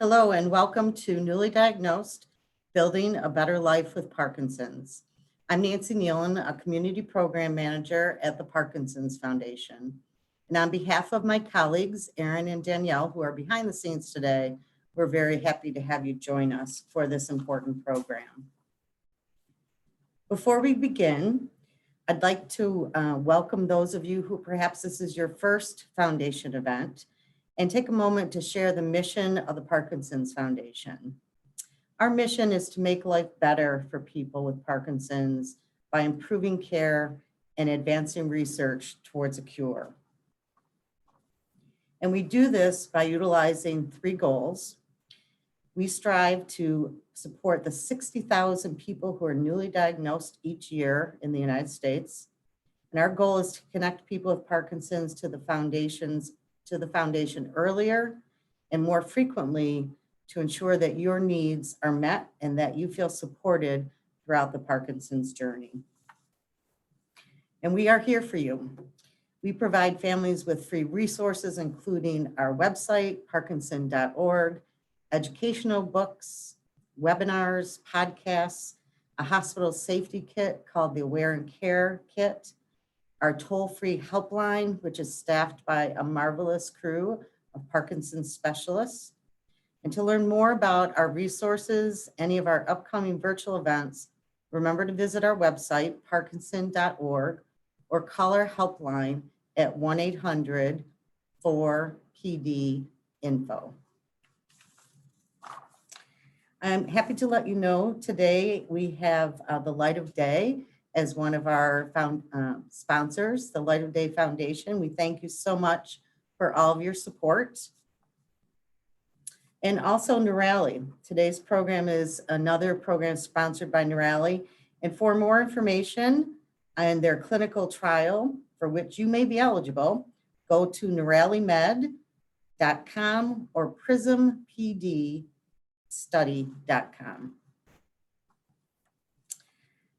Hello and welcome to Newly Diagnosed, Building a Better Life with Parkinson's. I'm Nancy Nealon, a Community Program Manager at the Parkinson's Foundation. And on behalf of my colleagues, Erin and Danielle, who are behind the scenes today, we're very happy to have you join us for this important program. Before we begin, I'd like to welcome those of you who perhaps this is your first Foundation event and take a moment to share the mission of the Parkinson's Foundation. Our mission is to make life better for people with Parkinson's by improving care and advancing research towards a cure. And we do this by utilizing three goals. We strive to support the 60,000 people who are newly diagnosed each year in the United States. And our goal is to connect people with Parkinson's to the foundation earlier and more frequently to ensure that your needs are met and that you feel supported throughout the Parkinson's journey. And we are here for you. We provide families with free resources, including our website, parkinson.org, educational books, webinars, podcasts, a hospital safety kit called the Aware and Care Kit, our toll-free helpline, which is staffed by a marvelous crew of Parkinson's specialists. And to learn more about our resources, any of our upcoming virtual events, remember to visit our website, parkinson.org, or call our helpline at 1-800-4PD-INFO. I'm happy to let you know today we have the Light of Day as one of our sponsors, the Light of Day Foundation. We thank you so much for all of your support. And also Neurali. Today's program is another program sponsored by Neurali. And for more information on their clinical trial for which you may be eligible, go to neuralimed.com or prismpdstudy.com.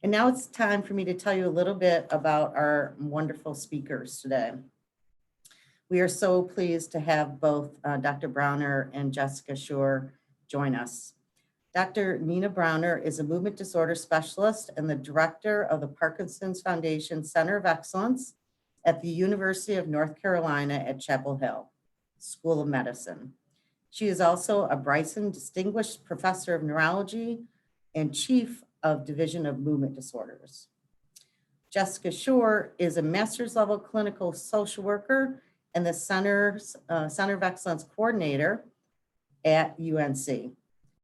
And now it's time for me to tell you a little bit about our wonderful speakers today. We are so pleased to have both Dr. Browner and Jessica Shurer join us. Dr. Nina Browner is a movement disorder specialist and the director of the Parkinson's Foundation Center of Excellence at the University of North Carolina at Chapel Hill School of Medicine. She is also a Bryson Distinguished Professor of Neurology and Chief of Division of Movement Disorders. Jessica Shurer is a master's level clinical social worker and the Center of Excellence coordinator at UNC.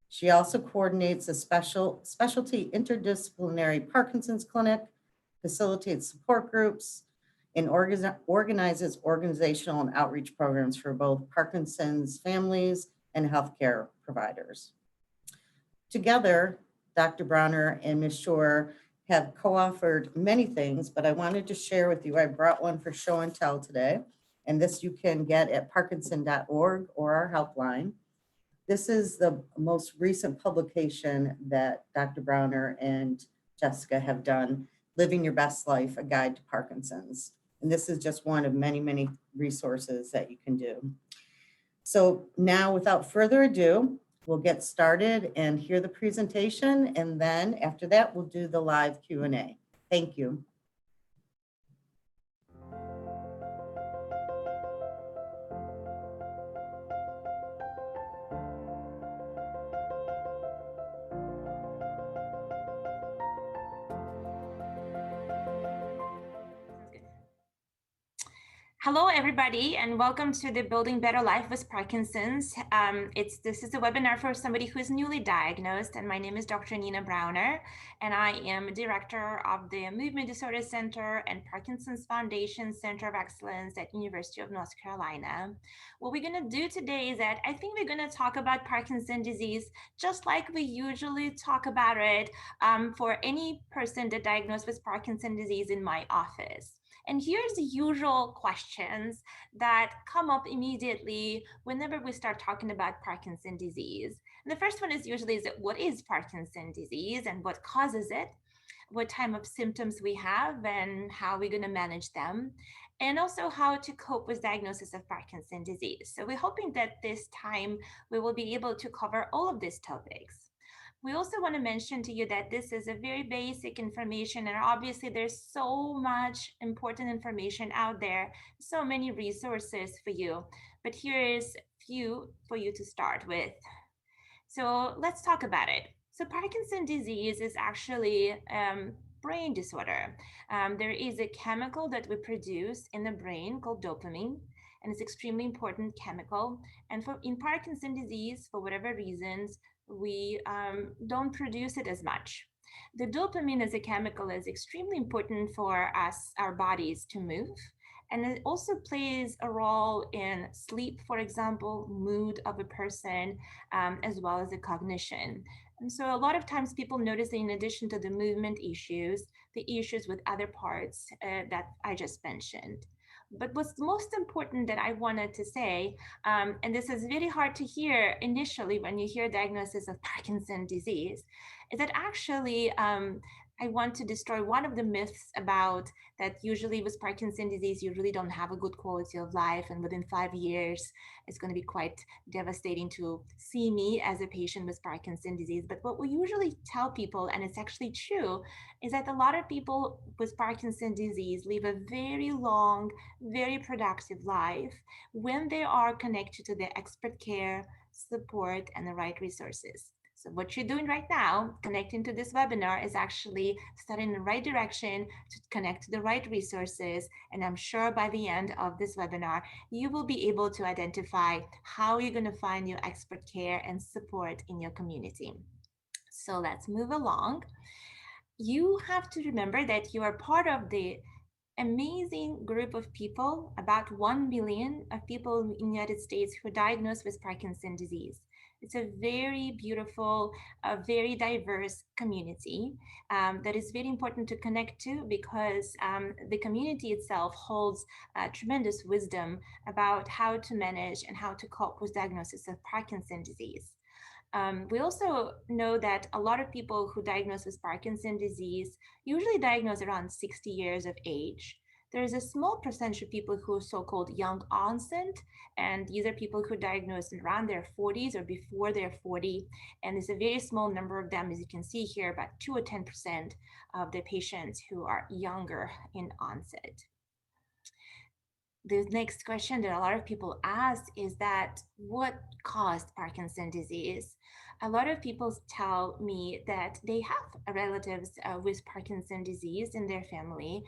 She also coordinates a specialty interdisciplinary Parkinson's clinic, facilitates support groups, and organizes organizational and outreach programs for both Parkinson's families and healthcare providers. Together, Dr. Browner and Ms. Shurer have co-authored many things, but I wanted to share with you, I brought one for show and tell today, and this you can get at parkinson.org or our helpline. This is the most recent publication that Dr. Browner and Jessica have done, Living Your Best Life, A Guide to Parkinson's. And this is just one of many, many resources that you can do. So now, without further ado, we'll get started and hear the presentation, and then after that, we'll do the live Q&A. Thank you. Hello, everybody, and welcome to the Building Better Life with Parkinson's. This is a webinar for somebody who is newly diagnosed, and my name is Dr. Nina Browner, and I am director of the Movement Disorder Center and Parkinson's Foundation Center of Excellence at University of North Carolina. What we're going to do today is that I think we're going to talk about Parkinson's disease just like we usually talk about it for any person that diagnosed with Parkinson's disease in my office. And here's the usual questions that come up immediately whenever we start talking about Parkinson's disease. And the first one is usually, what is Parkinson's disease and what causes it? what type of symptoms we have and how we're going to manage them, and also how to cope with diagnosis of Parkinson's disease. So we're hoping that this time we will be able to cover all of these topics. We also want to mention to you that this is a very basic information, and obviously there's so much important information out there, so many resources for you, but here is few for you to start with. So let's talk about it. So Parkinson's disease is actually brain disorder. There is a chemical that we produce in the brain called dopamine, and it's extremely important chemical. And in Parkinson's disease, for whatever reasons, we don't produce it as much. The dopamine as a chemical is extremely important for us, our bodies, to move. And it also plays a role in sleep, for example, mood of a person, as well as the cognition. And so a lot of times people notice that in addition to the movement issues, the issues with other parts that I just mentioned. But what's most important that I wanted to say, and this is very hard to hear initially when you hear diagnosis of Parkinson's disease, is that actually I want to destroy one of the myths about that usually with Parkinson's disease, you really don't have a good quality of life. And within 5 years, it's going to be quite devastating to see me as a patient with Parkinson's disease. But what we usually tell people, and it's actually true, is that a lot of people with Parkinson's disease live a very long, very productive life when they are connected to the expert care, support, and the right resources. So what you're doing right now, connecting to this webinar, is actually starting in the right direction to connect to the right resources. And I'm sure by the end of this webinar, you will be able to identify how you're going to find your expert care and support in your community. So let's move along. You have to remember that you are part of the amazing group of people, about 1 billion of people in the United States who are diagnosed with Parkinson's disease. It's a very beautiful, very diverse community that is very important to connect to, because the community itself holds tremendous wisdom about how to manage and how to cope with diagnosis of Parkinson's disease. We also know that a lot of people who diagnose with Parkinson's disease usually diagnosed around 60 years of age. There is a small percentage of people who are so-called young onset, and these are people who are diagnosed around their 40s or before they're 40. And there's a very small number of them, as you can see here, about 2 or 10% of the patients who are younger in onset. The next question that a lot of people ask is that what caused Parkinson's disease? A lot of people tell me that they have relatives with Parkinson's disease in their family.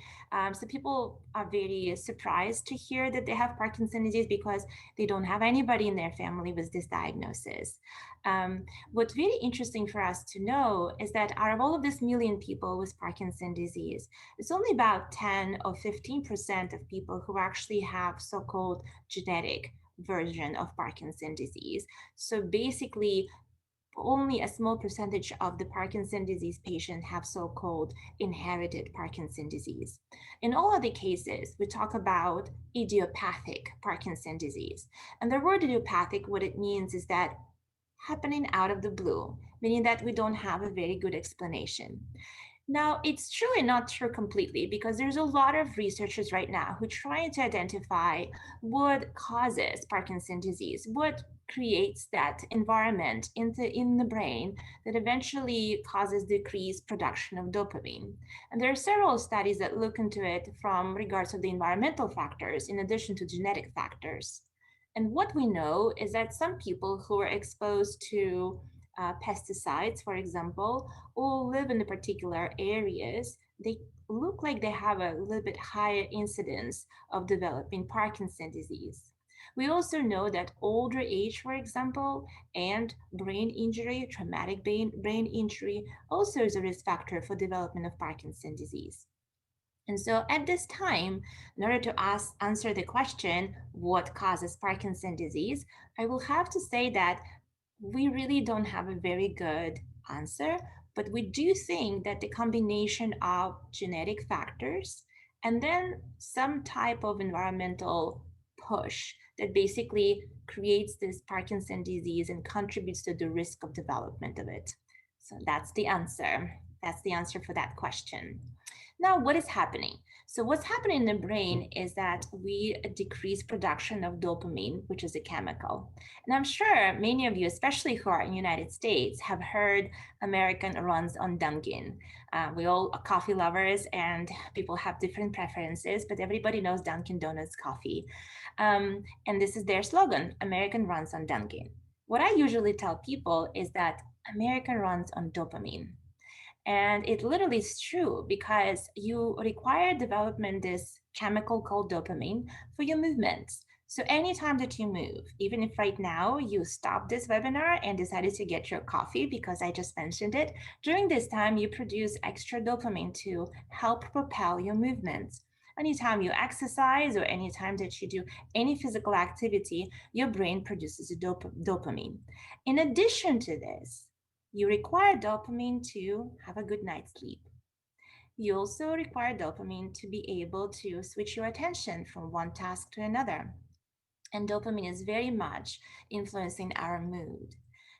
So people are very surprised to hear that they have Parkinson's disease because they don't have anybody in their family with this diagnosis. What's very interesting for us to know is that out of all of this million people with Parkinson's disease, it's only about 10 or 15% of people who actually have so-called genetic version of Parkinson's disease. So basically, only a small percentage of the Parkinson's disease patients have so-called inherited Parkinson's disease. In all other cases, we talk about idiopathic Parkinson's disease. And the word idiopathic, what it means is that happening out of the blue, meaning that we don't have a very good explanation. Now, it's true and not true completely, because there's a lot of researchers right now who are trying to identify what causes Parkinson's disease, what creates that environment in the brain that eventually causes decreased production of dopamine. And there are several studies that look into it from regards to the environmental factors in addition to genetic factors. And what we know is that some people who are exposed to pesticides, for example, or live in the particular areas, they look like they have a little bit higher incidence of developing Parkinson's disease. We also know that older age, for example, and brain injury, traumatic brain injury, also is a risk factor for development of Parkinson's disease. And so at this time, in order to answer the question, what causes Parkinson's disease, I will have to say that we really don't have a very good answer, but we do think that the combination of genetic factors and then some type of environmental push that basically creates this Parkinson's disease and contributes to the risk of development of it. So that's the answer. That's the answer for that question. Now, what is happening? So what's happening in the brain is that we decrease production of dopamine, which is a chemical. And I'm sure many of you, especially who are in the United States, have heard American runs on Dunkin'. We all are coffee lovers and people have different preferences, but everybody knows Dunkin' Donuts coffee. And this is their slogan, American runs on Dunkin'. What I usually tell people is that American runs on dopamine. And it literally is true because you require development this chemical called dopamine for your movements. So anytime that you move, even if right now you stop this webinar and decided to get your coffee because I just mentioned it, during this time you produce extra dopamine to help propel your movements. Anytime you exercise or anytime that you do any physical activity, your brain produces a dopamine. In addition to this, you require dopamine to have a good night's sleep. You also require dopamine to be able to switch your attention from one task to another. And dopamine is very much influencing our mood.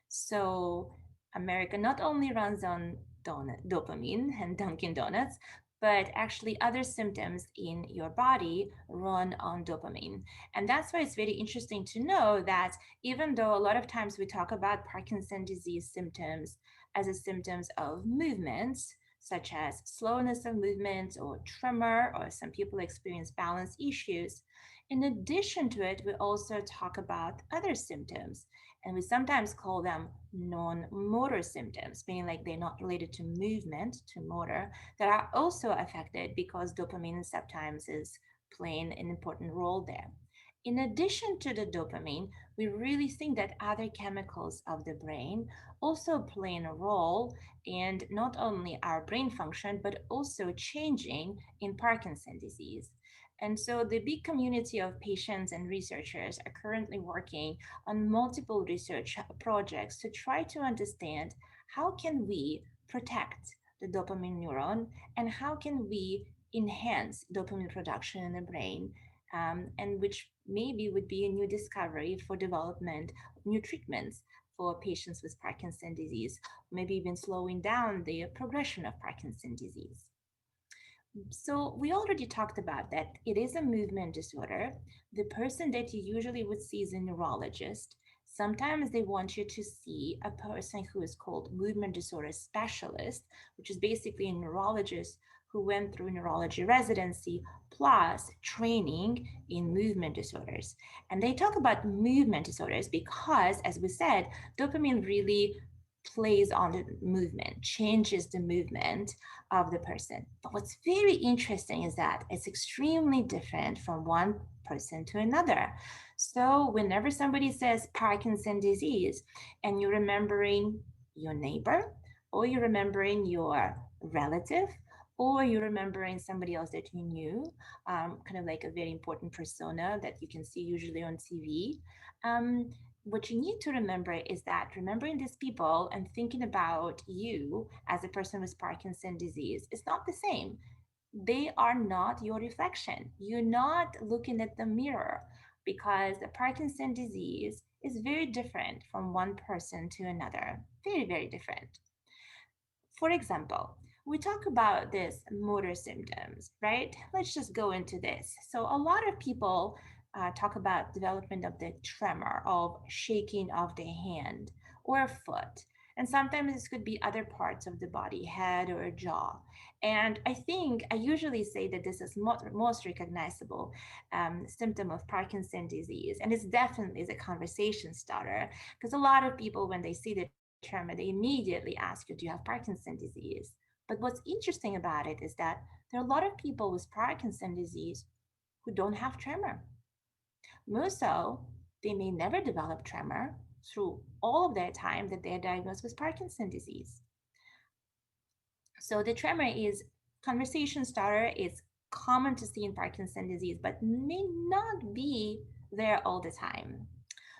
So, America not only runs on dopamine and Dunkin' Donuts, but actually other symptoms in your body run on dopamine. And that's why it's very interesting to know that even though a lot of times we talk about Parkinson's disease symptoms as a symptoms of movements, such as slowness of movement or tremor, or some people experience balance issues. In addition to it, we also talk about other symptoms, and we sometimes call them non-motor symptoms, meaning like they're not related to movement, to motor, that are also affected because dopamine sometimes is playing an important role there. In addition to the dopamine, we really think that other chemicals of the brain also play a role in not only our brain function, but also changing in Parkinson's disease. And so the big community of patients and researchers are currently working on multiple research projects to try to understand how can we protect the dopamine neuron and how can we enhance dopamine production in the brain, and which maybe would be a new discovery for development of new treatments for patients with Parkinson's disease, maybe even slowing down the progression of Parkinson's disease. So we already talked about that it is a movement disorder. The person that you usually would see is a neurologist. Sometimes they want you to see a person who is called movement disorder specialist, which is basically a neurologist who went through neurology residency plus training in movement disorders. And they talk about movement disorders because, as we said, dopamine really plays on the movement, changes the movement of the person. But what's very interesting is that it's extremely different from one person to another. So whenever somebody says Parkinson's disease and you're remembering your neighbor, or you're remembering your relative, or you're remembering somebody else that you knew, kind of like a very important persona that you can see usually on TV, what you need to remember is that remembering these people and thinking about you as a person with Parkinson's disease is not the same. They are not your reflection. You're not looking at the mirror because the Parkinson's disease is very different from one person to another. Very, very different. For example, we talk about this motor symptoms, right? Let's just go into this. So a lot of people talk about development of the tremor, of shaking of the hand or foot. And sometimes this could be other parts of the body, head or jaw. And I think I usually say that this is most recognizable symptom of Parkinson's disease. And it's definitely a conversation starter because a lot of people, when they see the tremor, they immediately ask you, do you have Parkinson's disease? But what's interesting about it is that there are a lot of people with Parkinson's disease who don't have tremor. More so, they may never develop tremor through all of their time that they're diagnosed with Parkinson's disease. So the tremor is conversation starter. It's common to see in Parkinson's disease, but may not be there all the time.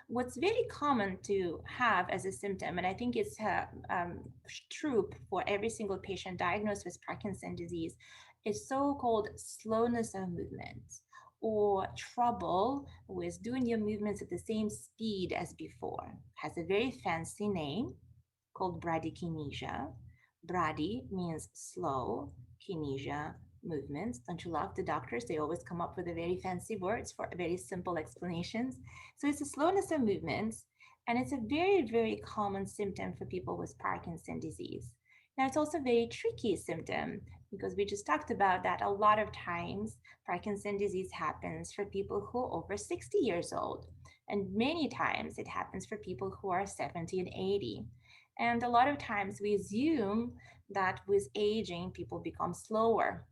What's very common to have as a symptom, and I think it's true for every single patient diagnosed with Parkinson's disease, is so-called slowness of movement or trouble with doing your movements at the same speed as before. Has a very fancy name called bradykinesia, Brady means slow, kinesia, movements. Don't you love the doctors? They always come up with a very fancy words for very simple explanations. So it's a slowness of movements, and it's a very, very common symptom for people with Parkinson's disease. Now, it's also a very tricky symptom because we just talked about that a lot of times Parkinson's disease happens for people who are over 60 years old. And many times it happens for people who are 70 and 80. And a lot of times we assume that with aging, people become slower.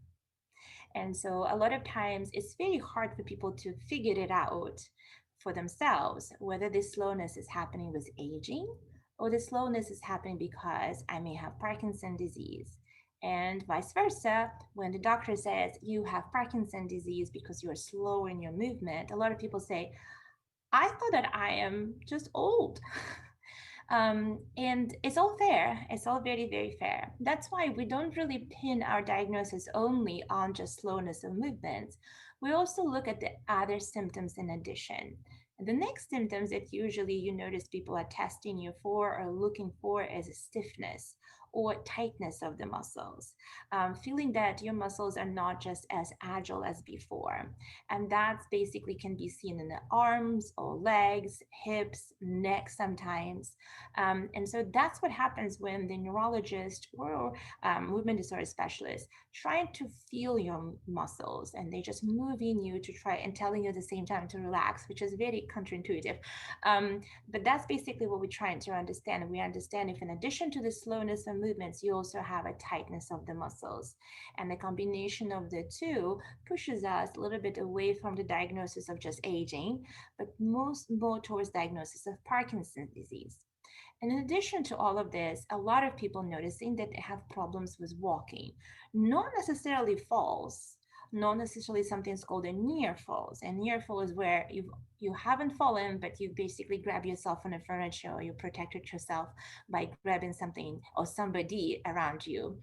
And so a lot of times it's very hard for people to figure it out for themselves, whether this slowness is happening with aging or the slowness is happening because I may have Parkinson's disease. And vice versa, when the doctor says you have Parkinson's disease because you're slow in your movement, a lot of people say, I thought that I am just old. And it's all fair. It's all very, very fair. That's why we don't really pin our diagnosis only on just slowness of movement. We also look at the other symptoms in addition. And the next symptoms that usually you notice people are testing you for or looking for is stiffness or tightness of the muscles, feeling that your muscles are not just as agile as before. And that basically can be seen in the arms or legs, hips, neck sometimes. And so that's what happens when the neurologist or movement disorder specialist trying to feel your muscles and they just moving you to try and telling you at the same time to relax, which is very counterintuitive. But that's basically what we're trying to understand. We understand if in addition to the slowness of movements, you also have a tightness of the muscles. And the combination of the two pushes us a little bit away from the diagnosis of just aging, but most more towards diagnosis of Parkinson's disease. And in addition to all of this, a lot of people noticing that they have problems with walking, not necessarily falls, not necessarily something's called a near falls. And near fall is where you haven't fallen, but you basically grab yourself on a furniture or you protected yourself by grabbing something or somebody around you.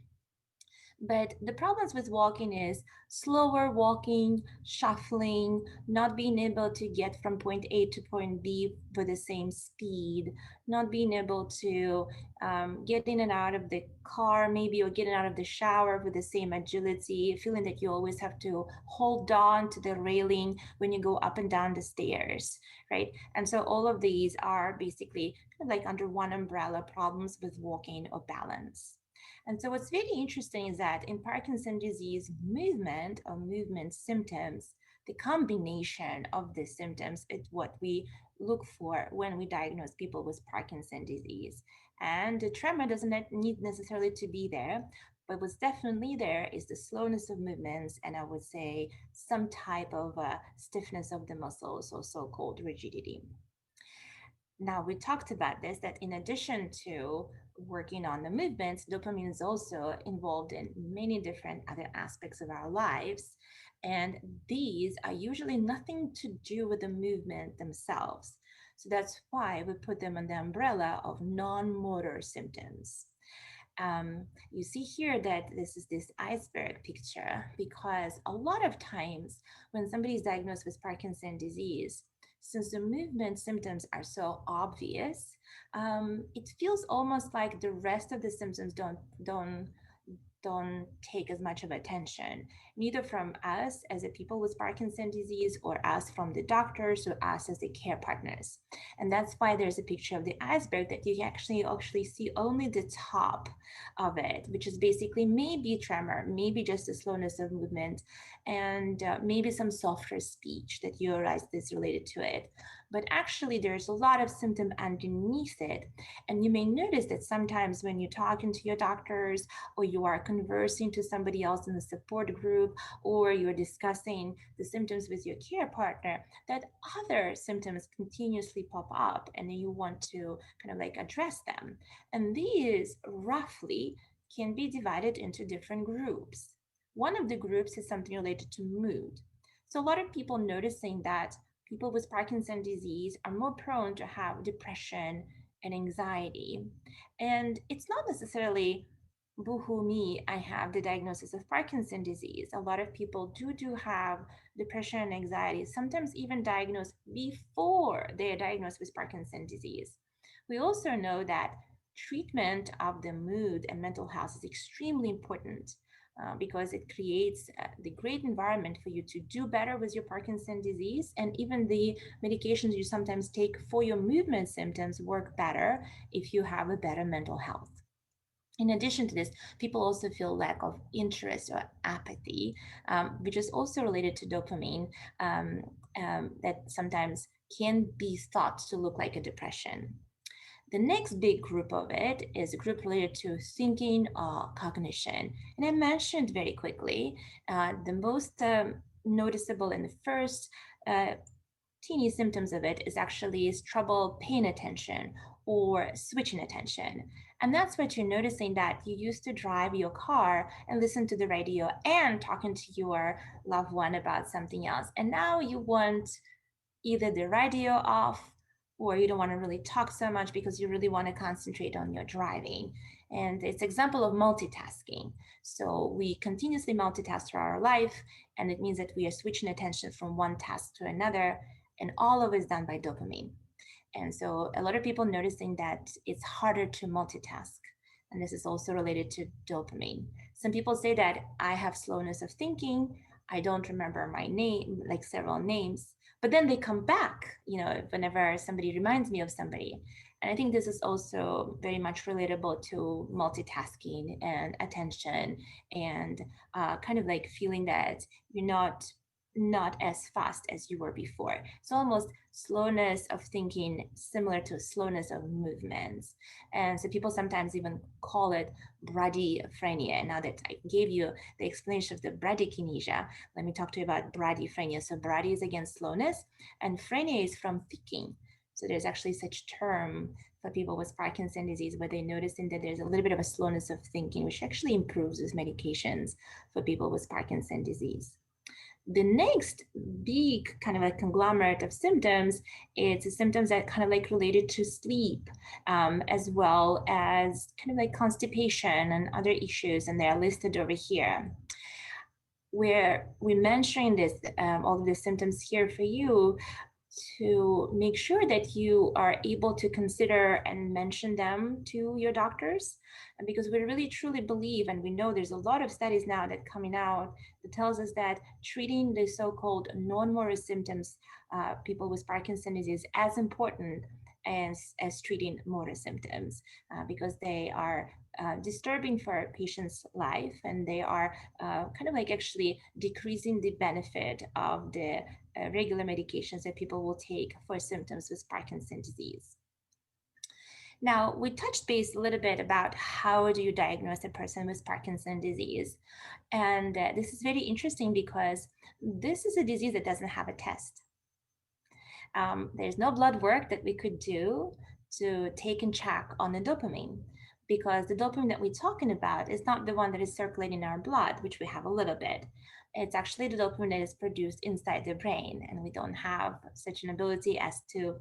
But the problems with walking is slower walking, shuffling, not being able to get from point A to point B with the same speed, not being able to get in and out of the car, maybe, or getting out of the shower with the same agility, feeling that you always have to hold on to the railing when you go up and down the stairs, right? And so all of these are basically kind of like under one umbrella problems with walking or balance. And so what's very interesting is that in Parkinson's disease, movement or movement symptoms, the combination of the symptoms is what we look for when we diagnose people with Parkinson's disease. And the tremor doesn't need necessarily to be there, but what's definitely there is the slowness of movements, and I would say some type of stiffness of the muscles or so-called rigidity. Now, we talked about this that in addition to working on the movements, dopamine is also involved in many different other aspects of our lives. And these are usually nothing to do with the movement themselves. So that's why we put them under the umbrella of non motor symptoms. You see here that this is this iceberg picture because a lot of times when somebody is diagnosed with Parkinson's disease, since the movement symptoms are so obvious, it feels almost like the rest of the symptoms don't take as much of attention, neither from us as a people with Parkinson's disease or us from the doctors or us as the care partners. And that's why there's a picture of the iceberg that you actually see only the top of it, which is basically maybe tremor, maybe just a slowness of movement, and maybe some softer speech that you realize is related to it. But actually, there's a lot of symptom underneath it. And you may notice that sometimes when you're talking to your doctors or you are conversing to somebody else in the support group or you're discussing the symptoms with your care partner, that other symptoms continuously pop up and you want to kind of like address them. And these roughly can be divided into different groups. One of the groups is something related to mood. So a lot of people noticing that people with Parkinson's disease are more prone to have depression and anxiety. And it's not necessarily boohoo me, I have the diagnosis of Parkinson's disease. A lot of people do have depression and anxiety, sometimes even diagnosed before they are diagnosed with Parkinson's disease. We also know that treatment of the mood and mental health is extremely important because it creates the great environment for you to do better with your Parkinson's disease. And even the medications you sometimes take for your movement symptoms work better if you have a better mental health. In addition to this, people also feel lack of interest or apathy, which is also related to dopamine, that sometimes can be thought to look like a depression. The next big group of it is a group related to thinking or cognition. And I mentioned very quickly, the most noticeable in the first teeny symptoms of it is trouble paying attention or switching attention. And that's what you're noticing, that you used to drive your car and listen to the radio and talking to your loved one about something else. And now you want either the radio off, or you don't want to really talk so much because you really want to concentrate on your driving. And it's example of multitasking. So we continuously multitask throughout our life, and it means that we are switching attention from one task to another, and all of it is done by dopamine. And so a lot of people noticing that it's harder to multitask. And this is also related to dopamine. Some people say that I have slowness of thinking. I don't remember my name, like several names, but then they come back, whenever somebody reminds me of somebody. And I think this is also very much relatable to multitasking and attention, and kind of like feeling that you're not as fast as you were before. It's almost slowness of thinking similar to slowness of movements. And so people sometimes even call it bradyphrenia. Now that I gave you the explanation of the bradykinesia, let me talk to you about bradyphrenia. So brady is again slowness, and phrenia is from thinking. So there's actually such term for people with Parkinson's disease where they're noticing that there's a little bit of a slowness of thinking, which actually improves with medications for people with Parkinson's disease. The next big kind of a conglomerate of symptoms is symptoms that kind of like related to sleep, as well as kind of like constipation and other issues, and they are listed over here. Where we're mentioning this, all of the symptoms here for you, to make sure that you are able to consider and mention them to your doctors. And because we really truly believe, and we know there's a lot of studies now that coming out that tells us that treating the so-called non-motor symptoms, people with Parkinson's disease, as important as treating motor symptoms, because they are disturbing for a patient's life, and they are kind of like actually decreasing the benefit of the regular medications that people will take for symptoms with Parkinson's disease. Now, we touched base a little bit about how do you diagnose a person with Parkinson's disease. And this is very interesting because this is a disease that doesn't have a test. There's no blood work that we could do to take and check on the dopamine, because the dopamine that we're talking about is not the one that is circulating in our blood, which we have a little bit. It's actually the dopamine that is produced inside the brain, and we don't have such an ability as to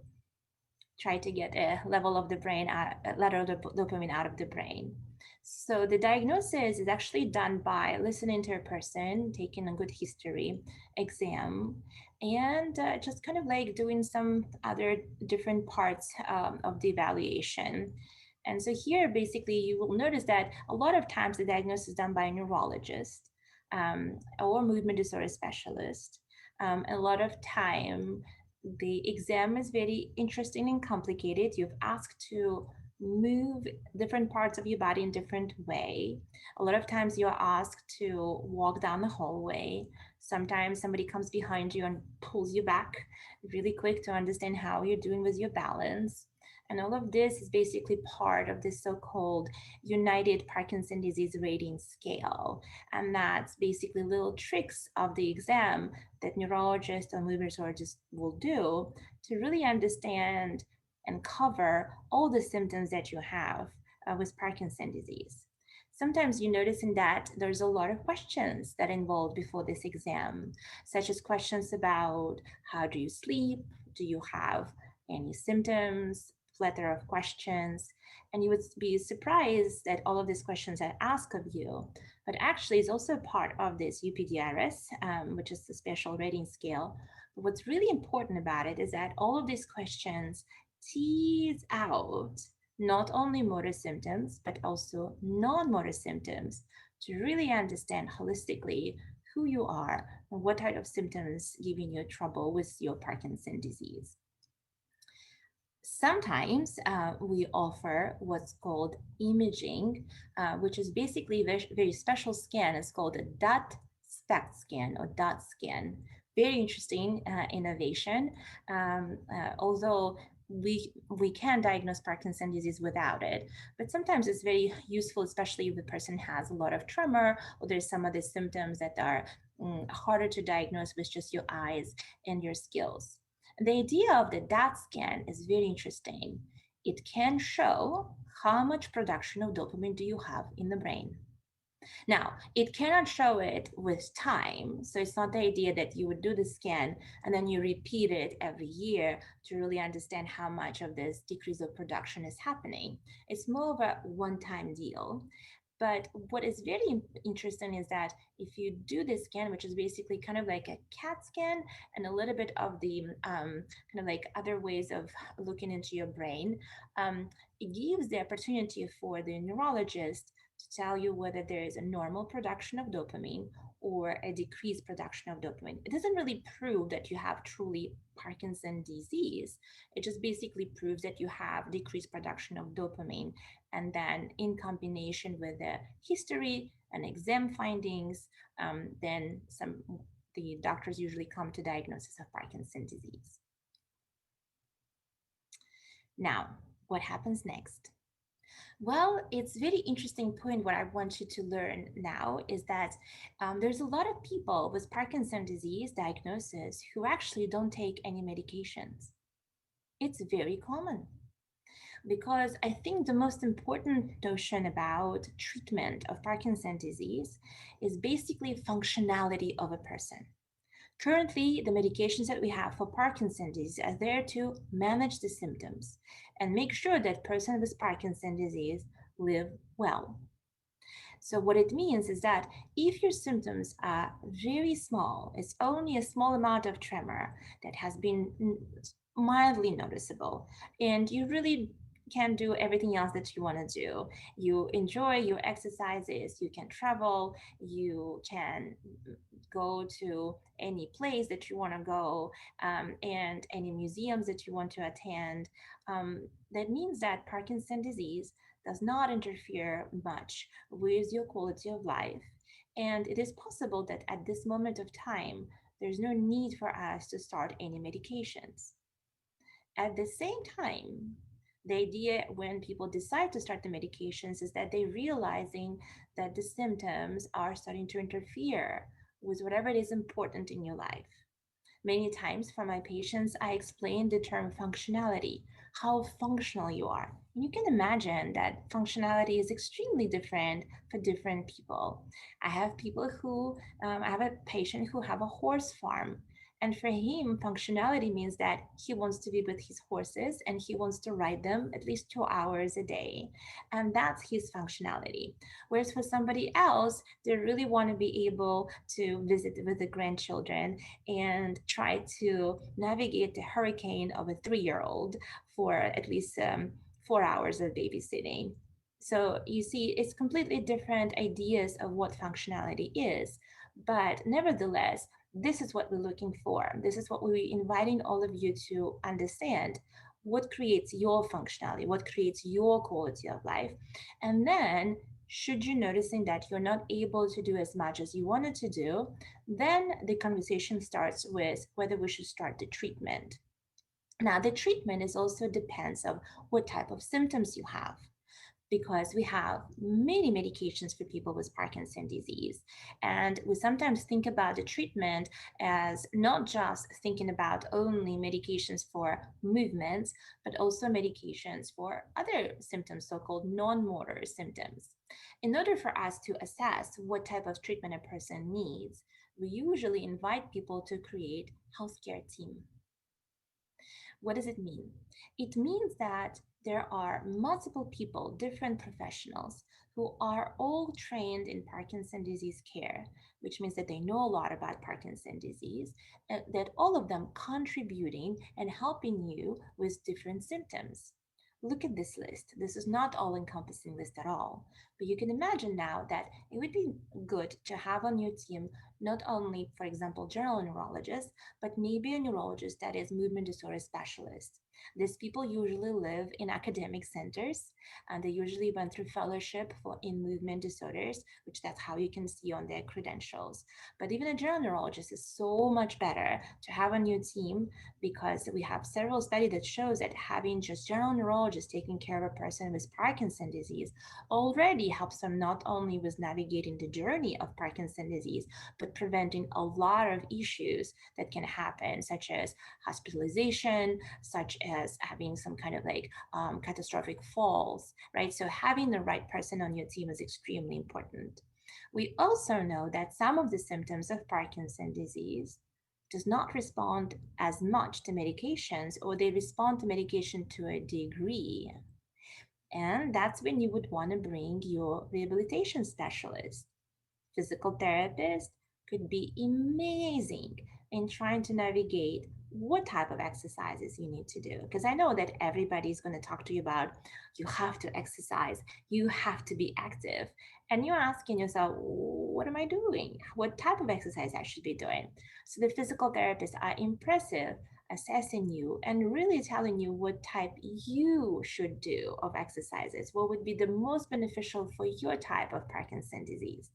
try to get a level of the brain, a level of the dopamine out of the brain. So the diagnosis is actually done by listening to a person, taking a good history exam, and just kind of like doing some other different parts of the evaluation. And so here, basically, you will notice that a lot of times the diagnosis is done by a neurologist or movement disorder specialist. A lot of time, the exam is very interesting and complicated. You've asked to move different parts of your body in different way. A lot of times you're asked to walk down the hallway. Sometimes somebody comes behind you and pulls you back really quick to understand how you're doing with your balance. And all of this is basically part of this so-called United Parkinson's Disease Rating Scale. And that's basically little tricks of the exam that neurologists and movement disorders will do to really understand and cover all the symptoms that you have with Parkinson's disease. Sometimes you notice in that there's a lot of questions that involved before this exam, such as questions about how do you sleep, do you have any symptoms, plethora of questions, and you would be surprised that all of these questions are asked of you, but actually is also part of this UPDRS, which is the special rating scale. But what's really important about it is that all of these questions tease out not only motor symptoms, but also non-motor symptoms to really understand holistically who you are and what type of symptoms giving you trouble with your Parkinson's disease. Sometimes we offer what's called imaging, which is basically a very, very special scan. It's called a dot SPECT scan or dot scan. Very interesting innovation. Although we can diagnose Parkinson's disease without it, but sometimes it's very useful, especially if the person has a lot of tremor or there's some of the symptoms that are harder to diagnose with just your eyes and your skills. The idea of the DAT scan is very interesting. It can show how much production of dopamine do you have in the brain. Now, it cannot show it with time. So it's not the idea that you would do the scan and then you repeat it every year to really understand how much of this decrease of production is happening. It's more of a one-time deal. But what is very interesting is that if you do this scan, which is basically kind of like a CAT scan and a little bit of the kind of like other ways of looking into your brain, it gives the opportunity for the neurologist to tell you whether there is a normal production of dopamine or a decreased production of dopamine. It doesn't really prove that you have truly Parkinson's disease. It just basically proves that you have decreased production of dopamine. And then in combination with the history and exam findings, then the doctors usually come to diagnosis of Parkinson's disease. Now, what happens next? Well, it's very interesting point. What I want you to learn now is that there's a lot of people with Parkinson's disease diagnosis who actually don't take any medications. It's very common because I think the most important notion about treatment of Parkinson's disease is basically functionality of a person. Currently, the medications that we have for Parkinson's disease are there to manage the symptoms and make sure that person with Parkinson's disease live well. So what it means is that if your symptoms are very small, it's only a small amount of tremor that has been mildly noticeable, and you really can do everything else that you want to do. You enjoy your exercises, you can travel, you can go to any place that you want to go, and any museums that you want to attend. That means that Parkinson's disease does not interfere much with your quality of life. And it is possible that at this moment of time, there's no need for us to start any medications. At the same time, the idea when people decide to start the medications is that they're realizing that the symptoms are starting to interfere with whatever it is important in your life. Many times for my patients, I explain the term functionality, how functional you are. And you can imagine that functionality is extremely different for different people. I have I have a patient who have a horse farm. And for him, functionality means that he wants to be with his horses and he wants to ride them at least 2 hours a day. And that's his functionality. Whereas for somebody else, they really want to be able to visit with the grandchildren and try to navigate the hurricane of a 3-year-old for at least 4 hours of babysitting. So you see, it's completely different ideas of what functionality is. But nevertheless, this is what we're looking for. This is what we're inviting all of you to understand. What creates your functionality? What creates your quality of life? And then should you noticing that you're not able to do as much as you wanted to do, then the conversation starts with whether we should start the treatment. Now, the treatment is also depends on what type of symptoms you have, because we have many medications for people with Parkinson's disease. And we sometimes think about the treatment as not just thinking about only medications for movements, but also medications for other symptoms, so-called non-motor symptoms. In order for us to assess what type of treatment a person needs, we usually invite people to create healthcare team. What does it mean? It means that there are multiple people, different professionals, who are all trained in Parkinson's disease care, which means that they know a lot about Parkinson's disease, and that all of them contributing and helping you with different symptoms. Look at this list. This is not all-encompassing list at all, but you can imagine now that it would be good to have on your team not only, for example, general neurologists, but maybe a neurologist that is movement disorder specialist. These people usually live in academic centers, and they usually went through fellowship for in movement disorders, which that's how you can see on their credentials. But even a general neurologist is so much better to have on your team, because we have several studies that shows that having just general neurologists taking care of a person with Parkinson's disease already helps them not only with navigating the journey of Parkinson's disease, but preventing a lot of issues that can happen, such as hospitalization, such as having some kind of like catastrophic falls, right? So having the right person on your team is extremely important. We also know that some of the symptoms of Parkinson's disease does not respond as much to medications, or they respond to medication to a degree. And that's when you would want to bring your rehabilitation specialist. Physical therapist could be amazing in trying to navigate what type of exercises you need to do. Because I know that everybody's going to talk to you about you have to exercise, you have to be active. And you're asking yourself, what am I doing? What type of exercise I should be doing? So the physical therapists are impressive assessing you and really telling you what type you should do of exercises, what would be the most beneficial for your type of Parkinson's disease.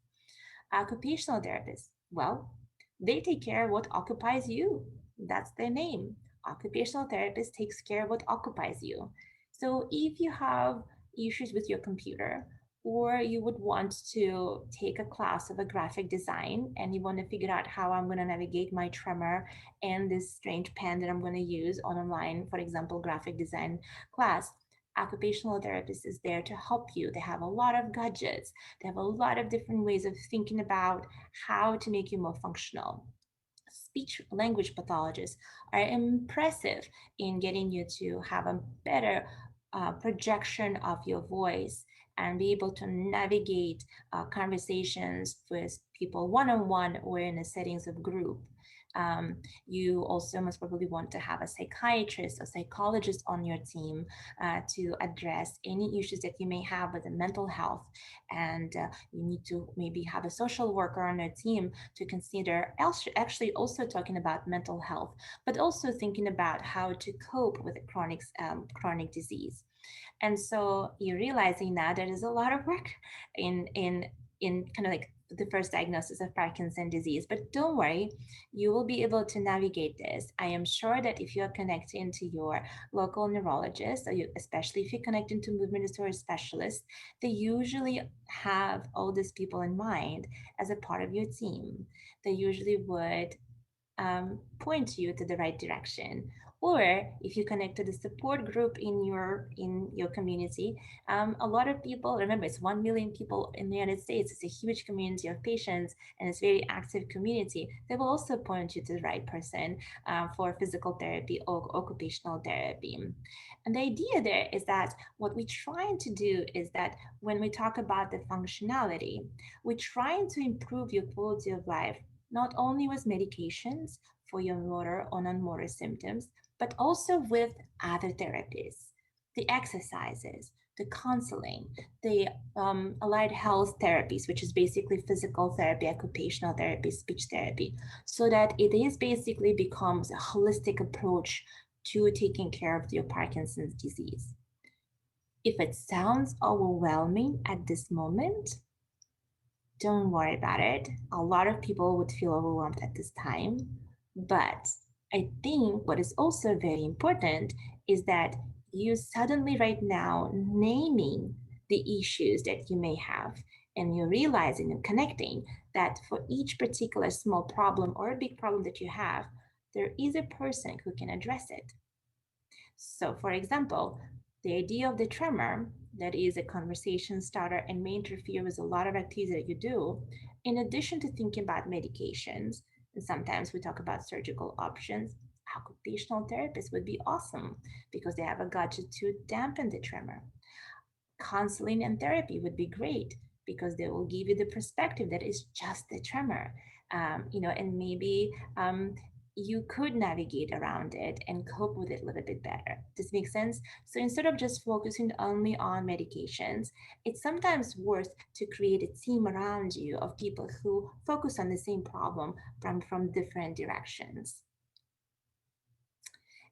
Occupational therapists, well, they take care of what occupies you. That's their name. Occupational therapist takes care of what occupies you. So if you have issues with your computer, or you would want to take a class of a graphic design and you want to figure out how I'm going to navigate my tremor and this strange pen that I'm going to use on online, for example, graphic design class, occupational therapist is there to help you. They have a lot of gadgets. They have a lot of different ways of thinking about how to make you more functional. Speech language pathologists are impressive in getting you to have a better projection of your voice and be able to navigate conversations with people one-on-one or in the settings of group. You also most probably want to have a psychiatrist or psychologist on your team to address any issues that you may have with the mental health. And you need to maybe have a social worker on your team to consider actually also talking about mental health, but also thinking about how to cope with chronic disease. And so you're realizing now there is a lot of work in kind of like the first diagnosis of Parkinson's disease. But don't worry, you will be able to navigate this. I am sure that if you're connecting to your local neurologist, or especially if you're connecting to movement disorder specialists, they usually have all these people in mind as a part of your team. They usually would point you to the right direction. Or if you connect to the support group in your community, a lot of people, remember, it's 1 million people in the United States. It's a huge community of patients, and it's a very active community. They will also point you to the right person for physical therapy or occupational therapy. And the idea there is that what we're trying to do is that when we talk about the functionality, we're trying to improve your quality of life, not only with medications for your motor or non-motor symptoms, but also with other therapies, the exercises, the counseling, the allied health therapies, which is basically physical therapy, occupational therapy, speech therapy, so that it is basically becomes a holistic approach to taking care of your Parkinson's disease. If it sounds overwhelming at this moment, don't worry about it. A lot of people would feel overwhelmed at this time. But I think what is also very important is that you suddenly, right now, naming the issues that you may have, and you're realizing and connecting that for each particular small problem or a big problem that you have, there is a person who can address it. So, for example, the idea of the tremor, that is a conversation starter and may interfere with a lot of activities that you do, in addition to thinking about medications, and sometimes we talk about surgical options, occupational therapists would be awesome because they have a gadget to dampen the tremor. Counseling and therapy would be great because they will give you the perspective that is just the tremor, and maybe you could navigate around it and cope with it a little bit better. Does this make sense? So instead of just focusing only on medications, it's sometimes worth to create a team around you of people who focus on the same problem from different directions.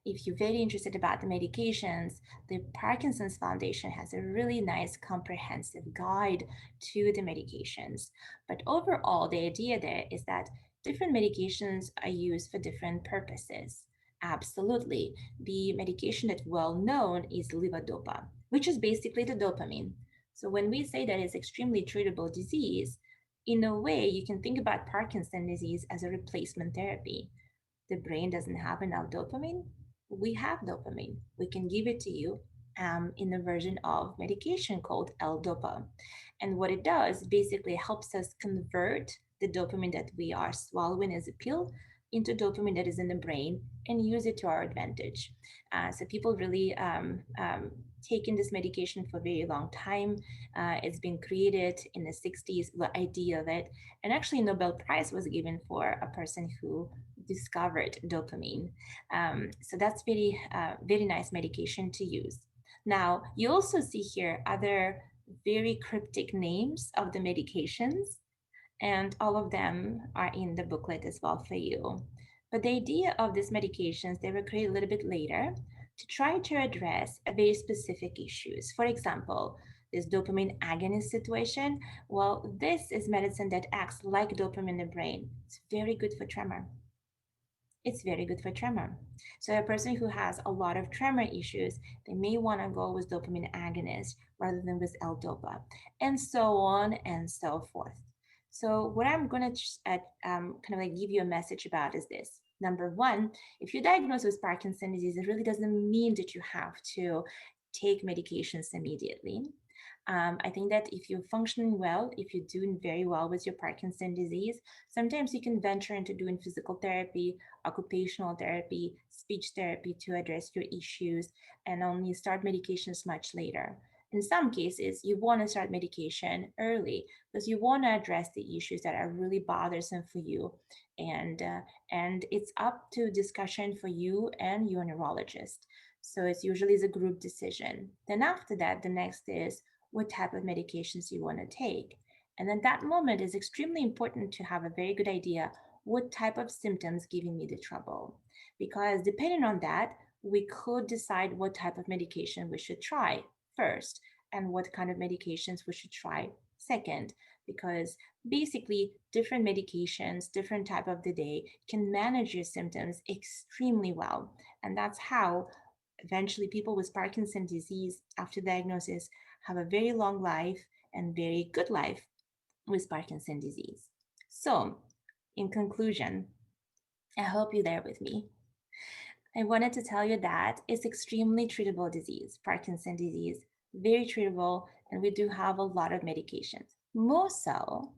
If you're very interested about the medications, the Parkinson's Foundation has a really nice comprehensive guide to the medications. But overall, the idea there is that different medications are used for different purposes. Absolutely. The medication that's well known is levodopa, which is basically the dopamine. So when we say that it's extremely treatable disease, in a way, you can think about Parkinson's disease as a replacement therapy. The brain doesn't have enough dopamine. We have dopamine. We can give it to you in a version of medication called L-Dopa. And what it does basically helps us convert the dopamine that we are swallowing as a pill into dopamine that is in the brain and use it to our advantage. So people really taken this medication for a very long time. It's been created in the 60s, the idea of it. And actually, Nobel Prize was given for a person who discovered dopamine. So that's very nice medication to use. Now, you also see here other very cryptic names of the medications, and all of them are in the booklet as well for you. But the idea of these medications, they were created a little bit later to try to address a very specific issues. For example, this dopamine agonist situation, well, this is medicine that acts like dopamine in the brain. It's very good for tremor. It's very good for tremor. So a person who has a lot of tremor issues, they may want to go with dopamine agonist rather than with L-Dopa, and so on and so forth. So what I'm going to kind of like give you a message about is this. Number one, if you're diagnosed with Parkinson's disease, it really doesn't mean that you have to take medications immediately. I think that if you're functioning well, if you're doing very well with your Parkinson's disease, sometimes you can venture into doing physical therapy, occupational therapy, speech therapy to address your issues, and only start medications much later. In some cases, you want to start medication early because you want to address the issues that are really bothersome for you, and it's up to discussion for you and your neurologist. So it's usually a group decision. Then after that, the next is what type of medications you want to take. And then that moment is extremely important to have a very good idea what type of symptoms giving me the trouble. Because depending on that, we could decide what type of medication we should try first and what kind of medications we should try second. Because basically different medications, different type of the day can manage your symptoms extremely well. And that's how eventually people with Parkinson's disease after diagnosis have a very long life and very good life with Parkinson's disease. So, in conclusion, I hope you're there with me. I wanted to tell you that it's extremely treatable disease, Parkinson's disease, very treatable, and we do have a lot of medications. More so,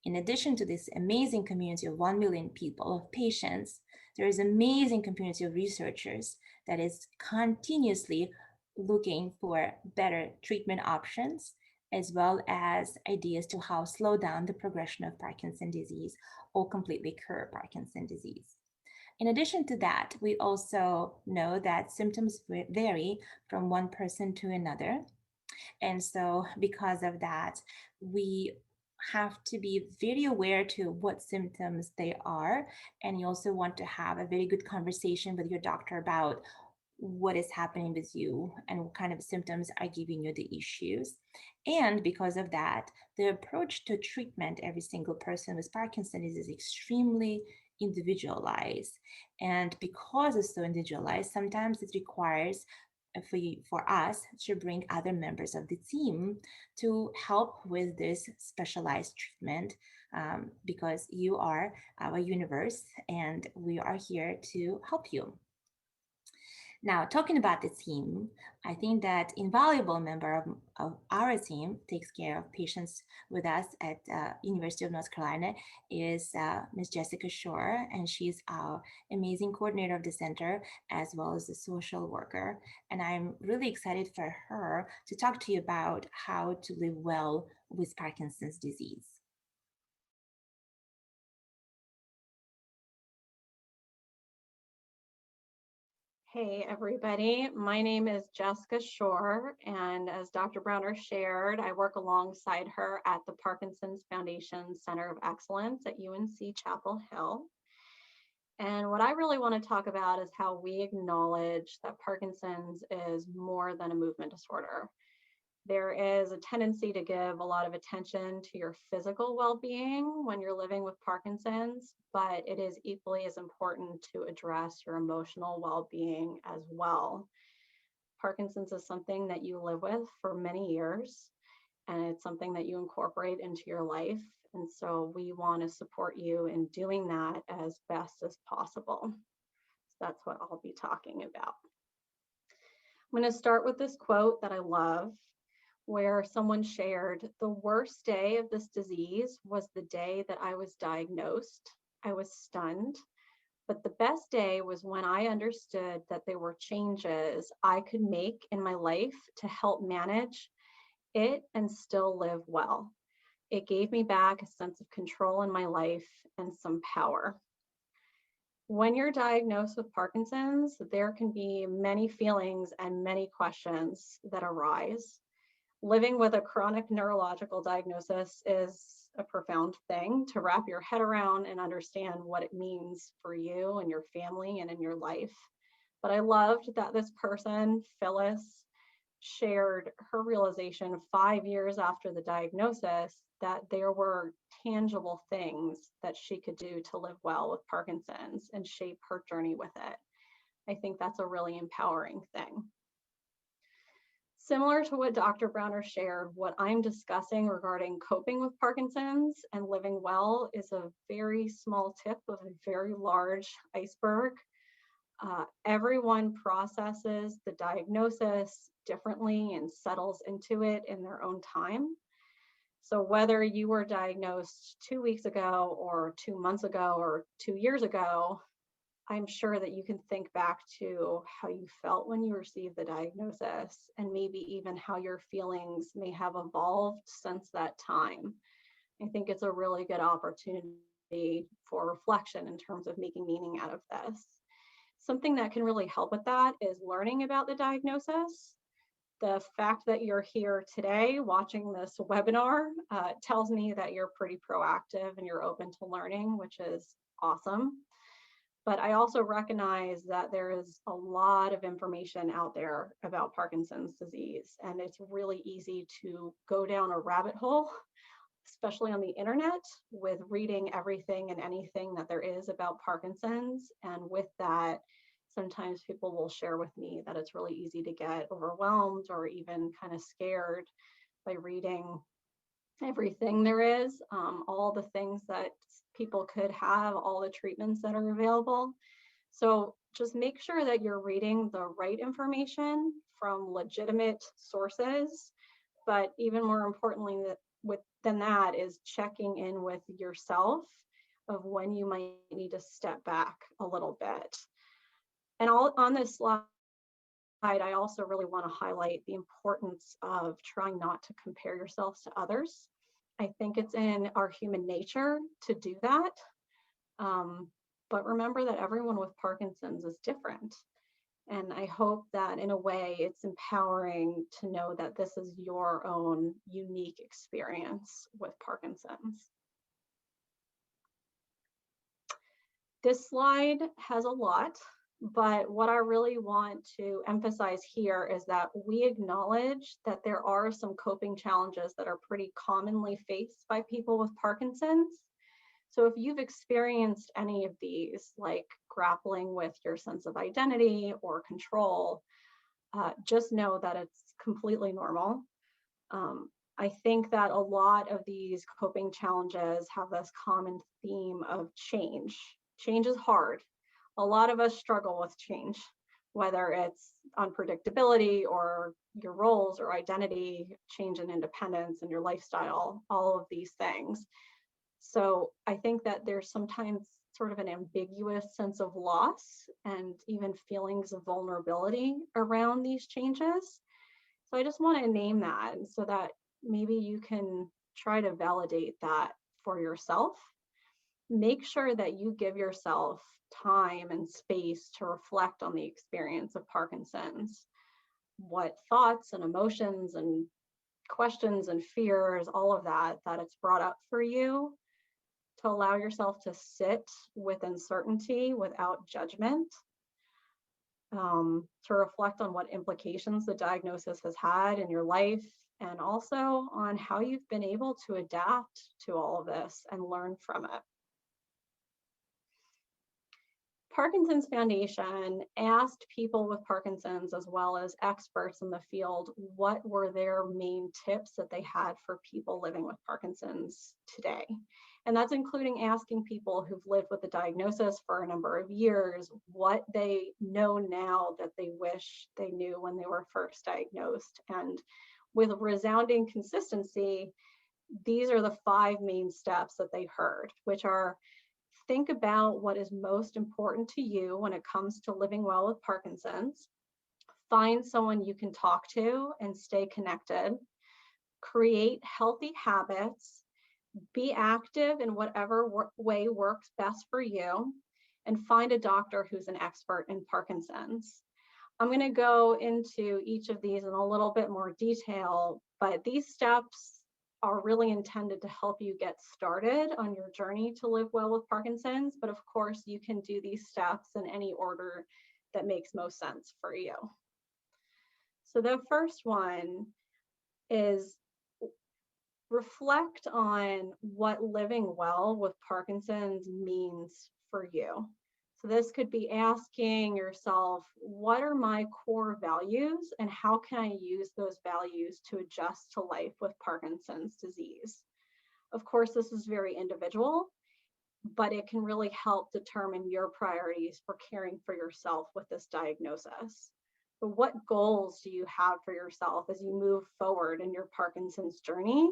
in addition to this amazing community of 1 million people, of patients, there is an amazing community of researchers that is continuously looking for better treatment options, as well as ideas to how slow down the progression of Parkinson's disease or completely cure Parkinson's disease. In addition to that, we also know that symptoms vary from one person to another. And so because of that, we have to be very aware to what symptoms they are. And you also want to have a very good conversation with your doctor about what is happening with you and what kind of symptoms are giving you the issues. And because of that, the approach to treatment every single person with Parkinson's is extremely individualized. And because it's so individualized, sometimes it requires for us to bring other members of the team to help with this specialized treatment because you are our universe and we are here to help you. Now, talking about the team, I think that invaluable member of our team takes care of patients with us at University of North Carolina is Ms. Jessica Shurer, and she's our amazing coordinator of the center as well as the social worker. And I'm really excited for her to talk to you about how to live well with Parkinson's disease. Hey, everybody. My name is Jessica Shurer, and as Dr. Browner shared, I work alongside her at the Parkinson's Foundation Center of Excellence at UNC Chapel Hill. And what I really want to talk about is how we acknowledge that Parkinson's is more than a movement disorder. There is a tendency to give a lot of attention to your physical well-being when you're living with Parkinson's, but it is equally as important to address your emotional well-being as well. Parkinson's is something that you live with for many years, and it's something that you incorporate into your life. And so we want to support you in doing that as best as possible. So that's what I'll be talking about. I'm going to start with this quote that I love, where someone shared, "The worst day of this disease was the day that I was diagnosed. I was stunned, but the best day was when I understood that there were changes I could make in my life to help manage it and still live well. It gave me back a sense of control in my life and some power." When you're diagnosed with Parkinson's, there can be many feelings and many questions that arise. Living with a chronic neurological diagnosis is a profound thing to wrap your head around and understand what it means for you and your family and in your life. But I loved that this person, Phyllis, shared her realization 5 years after the diagnosis that there were tangible things that she could do to live well with Parkinson's and shape her journey with it. I think that's a really empowering thing. Similar to what Dr. Browner shared, what I'm discussing regarding coping with Parkinson's and living well is a very small tip of a very large iceberg. Everyone processes the diagnosis differently and settles into it in their own time. So whether you were diagnosed 2 weeks ago or 2 months ago or 2 years ago, I'm sure that you can think back to how you felt when you received the diagnosis and maybe even how your feelings may have evolved since that time. I think it's a really good opportunity for reflection in terms of making meaning out of this. Something that can really help with that is learning about the diagnosis. The fact that you're here today watching this webinar tells me that you're pretty proactive and you're open to learning, which is awesome. But I also recognize that there is a lot of information out there about Parkinson's disease, and it's really easy to go down a rabbit hole, especially on the internet, with reading everything and anything that there is about Parkinson's. And with that, sometimes people will share with me that it's really easy to get overwhelmed or even kind of scared by reading everything there is, all the things that people could have, all the treatments that are available. So just make sure that you're reading the right information from legitimate sources, but even more importantly than that is checking in with yourself of when you might need to step back a little bit. And on this slide, I also really want to highlight the importance of trying not to compare yourselves to others. I think it's in our human nature to do that. But remember that everyone with Parkinson's is different. And I hope that in a way it's empowering to know that this is your own unique experience with Parkinson's. This slide has a lot, but what I really want to emphasize here is that we acknowledge that there are some coping challenges that are pretty commonly faced by people with Parkinson's. So if you've experienced any of these, like grappling with your sense of identity or control, just know that it's completely normal. I think that a lot of these coping challenges have this common theme of change. Change is hard. A lot of us struggle with change, whether it's unpredictability or your roles or identity, change in independence and your lifestyle, all of these things. So I think that there's sometimes sort of an ambiguous sense of loss and even feelings of vulnerability around these changes. So I just want to name that so that maybe you can try to validate that for yourself. make sure that you give yourself time and space to reflect on the experience of Parkinson's, what thoughts and emotions and questions and fears, all of that, that it's brought up for you, to allow yourself to sit with uncertainty without judgment, to reflect on what implications the diagnosis has had in your life, and also on how you've been able to adapt to all of this and learn from it. Parkinson's Foundation asked people with Parkinson's, as well as experts in the field, what were their main tips that they had for people living with Parkinson's today. And that's including asking people who've lived with the diagnosis for a number of years what they know now that they wish they knew when they were first diagnosed. And with resounding consistency, these are the 5 main steps that they heard, which are: think about what is most important to you when it comes to living well with Parkinson's. Find someone you can talk to and stay connected. Create healthy habits. Be active in whatever way works best for you. And find a doctor who's an expert in Parkinson's. I'm going to go into each of these in a little bit more detail, but these steps are really intended to help you get started on your journey to live well with Parkinson's. But of course, you can do these steps in any order that makes most sense for you. So the first one is reflect on what living well with Parkinson's means for you. So this could be asking yourself, what are my core values and how can I use those values to adjust to life with Parkinson's disease? Of course, this is very individual, but it can really help determine your priorities for caring for yourself with this diagnosis. But what goals do you have for yourself as you move forward in your Parkinson's journey?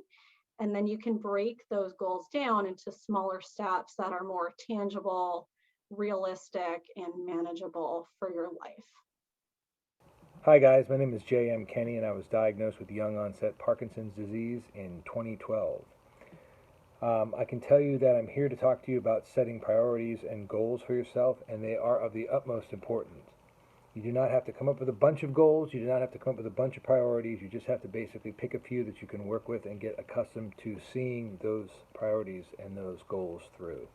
And then you can break those goals down into smaller steps that are more tangible, realistic, and manageable for your life. Hi guys, my name is J.M. Kenny and I was diagnosed with young onset Parkinson's disease in 2012. I can tell you that I'm here to talk to you about setting priorities and goals for yourself, and they are of the utmost importance. You do not have to come up with a bunch of goals, you do not have to come up with a bunch of priorities, you just have to basically pick a few that you can work with and get accustomed to seeing those priorities and those goals through.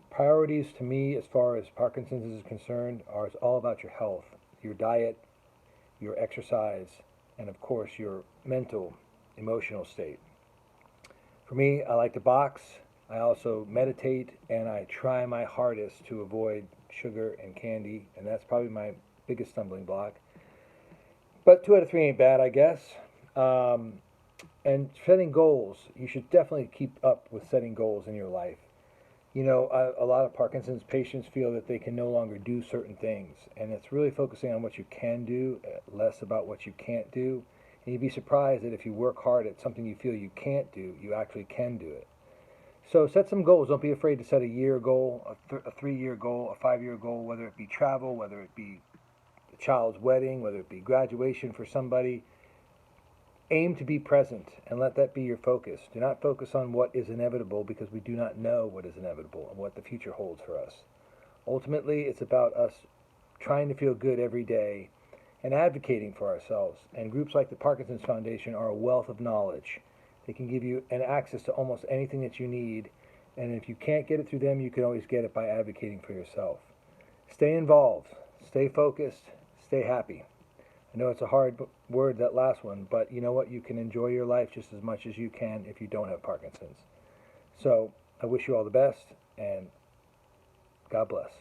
Priorities to me, as far as Parkinson's is concerned, are all about your health, your diet, your exercise, and of course your mental, emotional state. For me, I like to box, I also meditate, and I try my hardest to avoid sugar and candy, and that's probably my biggest stumbling block. But 2 out of 3 ain't bad, I guess. And setting goals, you should definitely keep up with setting goals in your life. You know, a lot of Parkinson's patients feel that they can no longer do certain things, and it's really focusing on what you can do, less about what you can't do. And you'd be surprised that if you work hard at something you feel you can't do, you actually can do it. So set some goals. Don't be afraid to set a year goal, a 3-year goal, a 5-year goal, whether it be travel, whether it be a child's wedding, whether it be graduation for somebody. Aim to be present and let that be your focus. Do not focus on what is inevitable, because we do not know what is inevitable and what the future holds for us. Ultimately, it's about us trying to feel good every day and advocating for ourselves. And groups like the Parkinson's Foundation are a wealth of knowledge. They can give you an access to almost anything that you need. And if you can't get it through them, you can always get it by advocating for yourself. Stay involved, stay focused, stay happy. I know it's a hard word, that last one, but you know what? You can enjoy your life just as much as you can if you don't have Parkinson's. So I wish you all the best, and God bless.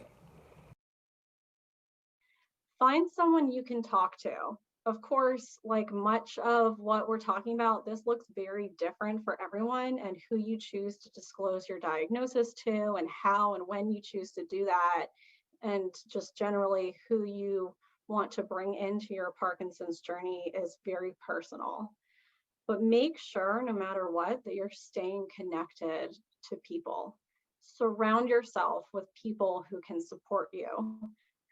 Find someone you can talk to. Of course, like much of what we're talking about, this looks very different for everyone, and who you choose to disclose your diagnosis to and how and when you choose to do that, and just generally who you want to bring into your Parkinson's journey is very personal. But make sure, no matter what, that you're staying connected to people. Surround yourself with people who can support you,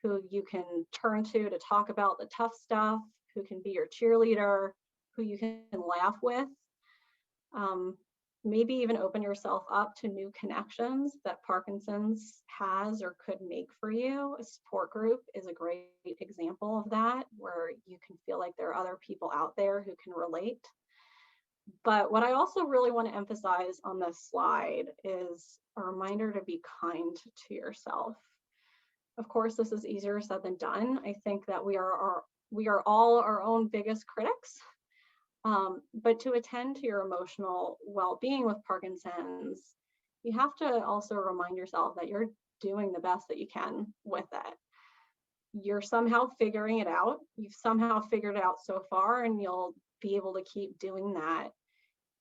who you can turn to talk about the tough stuff, who can be your cheerleader, who you can laugh with. maybe even open yourself up to new connections that Parkinson's has or could make for you. A support group is a great example of that, where you can feel like there are other people out there who can relate. But what I also really want to emphasize on this slide is a reminder to be kind to yourself. Of course, this is easier said than done. I think that we are all our own biggest critics. But to attend to your emotional well-being with Parkinson's, you have to also remind yourself that you're doing the best that you can with it. You're somehow figuring it out. You've somehow figured it out so far, and you'll be able to keep doing that.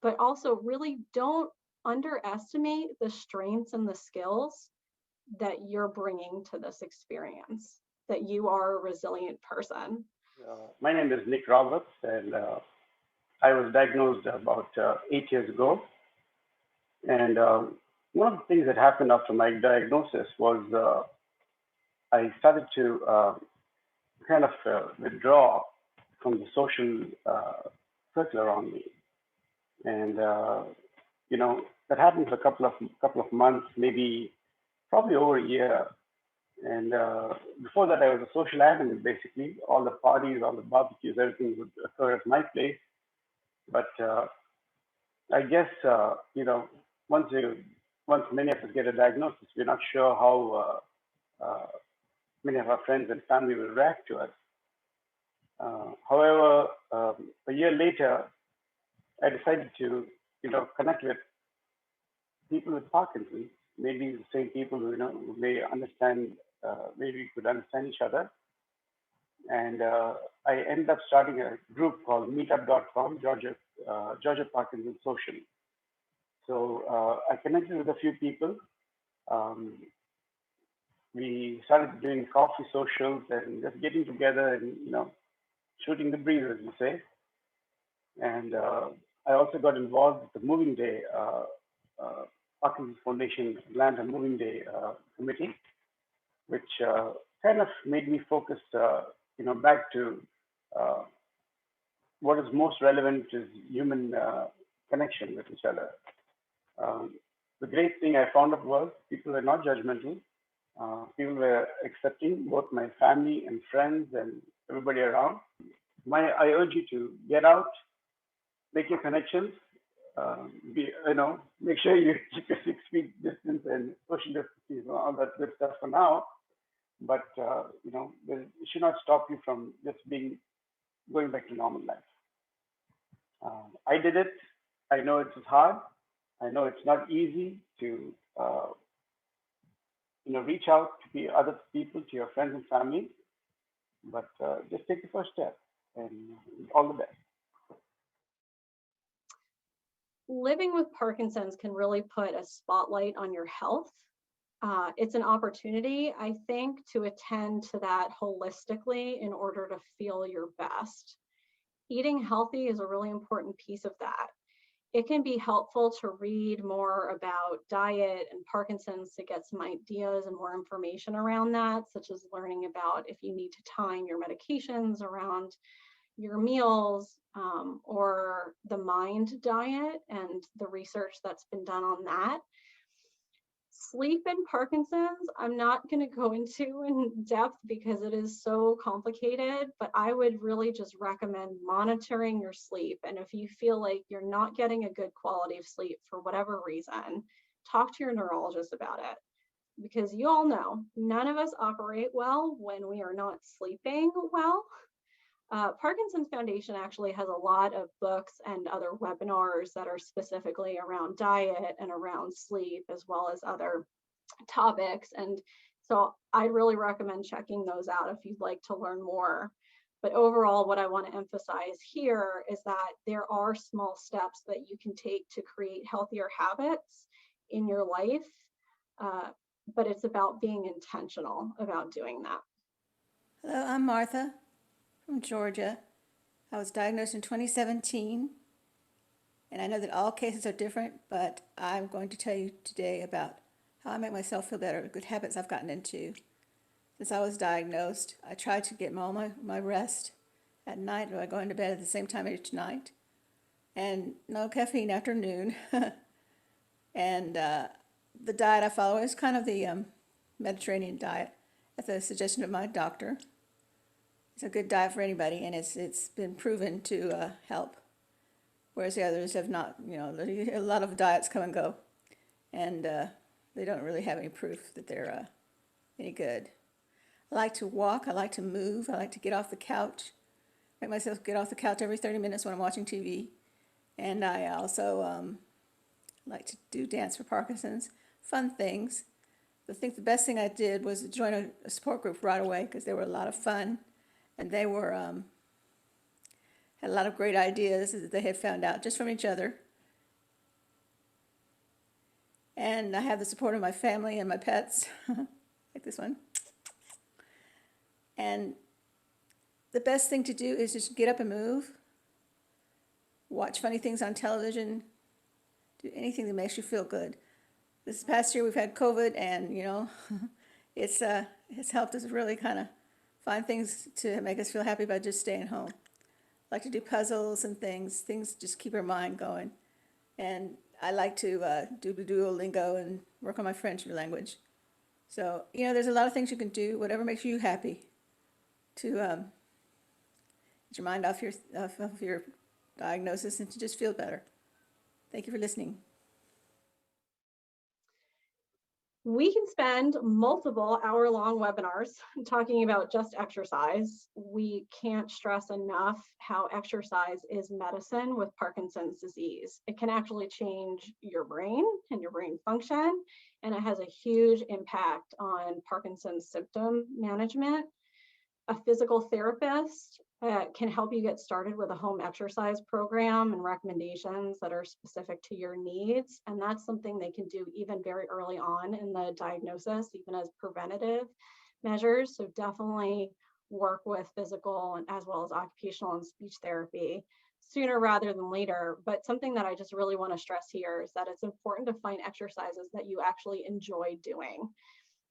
But also really don't underestimate the strengths and the skills that you're bringing to this experience, that you are a resilient person. My name is Nick Roberts, and I was diagnosed about 8 years ago. And one of the things that happened after my diagnosis was I started to kind of withdraw from the social circle around me. And that happened for a couple of months, maybe probably over a year. And before that, I was a social animal, basically. All the parties, all the barbecues, everything would occur at my place. But I guess, once many of us get a diagnosis, we're not sure how many of our friends and family will react to us. However, a year later, I decided to, connect with people with Parkinson's, maybe the same people who may understand, maybe we could understand each other. And I ended up starting a group called meetup.com, Georgia Parkinson Social. So I connected with a few people. We started doing coffee socials and just getting together and, shooting the breeze, as you say. And I also got involved with the Moving Day, Parkinson's Foundation Atlanta Moving Day Committee, which kind of made me focus, back to what is most relevant is human connection with each other. The great thing I found out was people were not judgmental. People were accepting, both my family and friends and everybody around. I urge you to get out, make your connections, make sure you keep your 6 feet distance and social distancing, all that good stuff for now. But it should not stop you from just going back to normal life. I did it. I know it was hard. I know it's not easy to reach out to the other people, to your friends and family. But just take the first step, and all the best. Living with Parkinson's can really put a spotlight on your health. It's an opportunity, I think, to attend to that holistically in order to feel your best. Eating healthy is a really important piece of that. It can be helpful to read more about diet and Parkinson's to get some ideas and more information around that, such as learning about if you need to time your medications around your meals, or the MIND diet and the research that's been done on that. Sleep and Parkinson's, I'm not going to go into in depth because it is so complicated, but I would really just recommend monitoring your sleep. And if you feel like you're not getting a good quality of sleep for whatever reason, talk to your neurologist about it. Because you all know, none of us operate well when we are not sleeping well. Parkinson's Foundation actually has a lot of books and other webinars that are specifically around diet and around sleep, as well as other topics. And so I'd really recommend checking those out if you'd like to learn more. But overall, what I want to emphasize here is that there are small steps that you can take to create healthier habits in your life, but it's about being intentional about doing that. Hello, I'm Martha from Georgia. I was diagnosed in 2017, and I know that all cases are different, but I'm going to tell you today about how I make myself feel better, good habits I've gotten into. Since I was diagnosed, I try to get all my rest at night, or I go into bed at the same time each night, and no caffeine after noon. And the diet I follow is kind of the Mediterranean diet at the suggestion of my doctor. It's a good diet for anybody, and it's been proven to help, whereas the others have not. You know, a lot of diets come and go, and they don't really have any proof that they're any good. I like to walk. I like to move. I like to get off the couch. Make myself get off the couch every 30 minutes when I'm watching TV. And I also like to do Dance for Parkinson's, fun things. I think the best thing I did was join a support group right away because they were a lot of fun, and they were had a lot of great ideas that they had found out just from each other. And I have the support of my family and my pets, like this one. And the best thing to do is just get up and move, watch funny things on television, do anything that makes you feel good. This past year we've had COVID, and you know, it's helped us really kind of find things to make us feel happy about just staying home. I like to do puzzles and things just keep our mind going. And I like to do Duolingo and work on my French language. So, you know, there's a lot of things you can do, whatever makes you happy, to get your mind off your diagnosis and to just feel better. Thank you for listening. We can spend multiple hour-long webinars talking about just exercise. We can't stress enough how exercise is medicine with Parkinson's disease. It can actually change your brain and your brain function, and it has a huge impact on Parkinson's symptom management. A physical therapist can help you get started with a home exercise program and recommendations that are specific to your needs. And that's something they can do even very early on in the diagnosis, even as preventative measures. So definitely work with physical and as well as occupational and speech therapy sooner rather than later. But something that I just really want to stress here is that it's important to find exercises that you actually enjoy doing.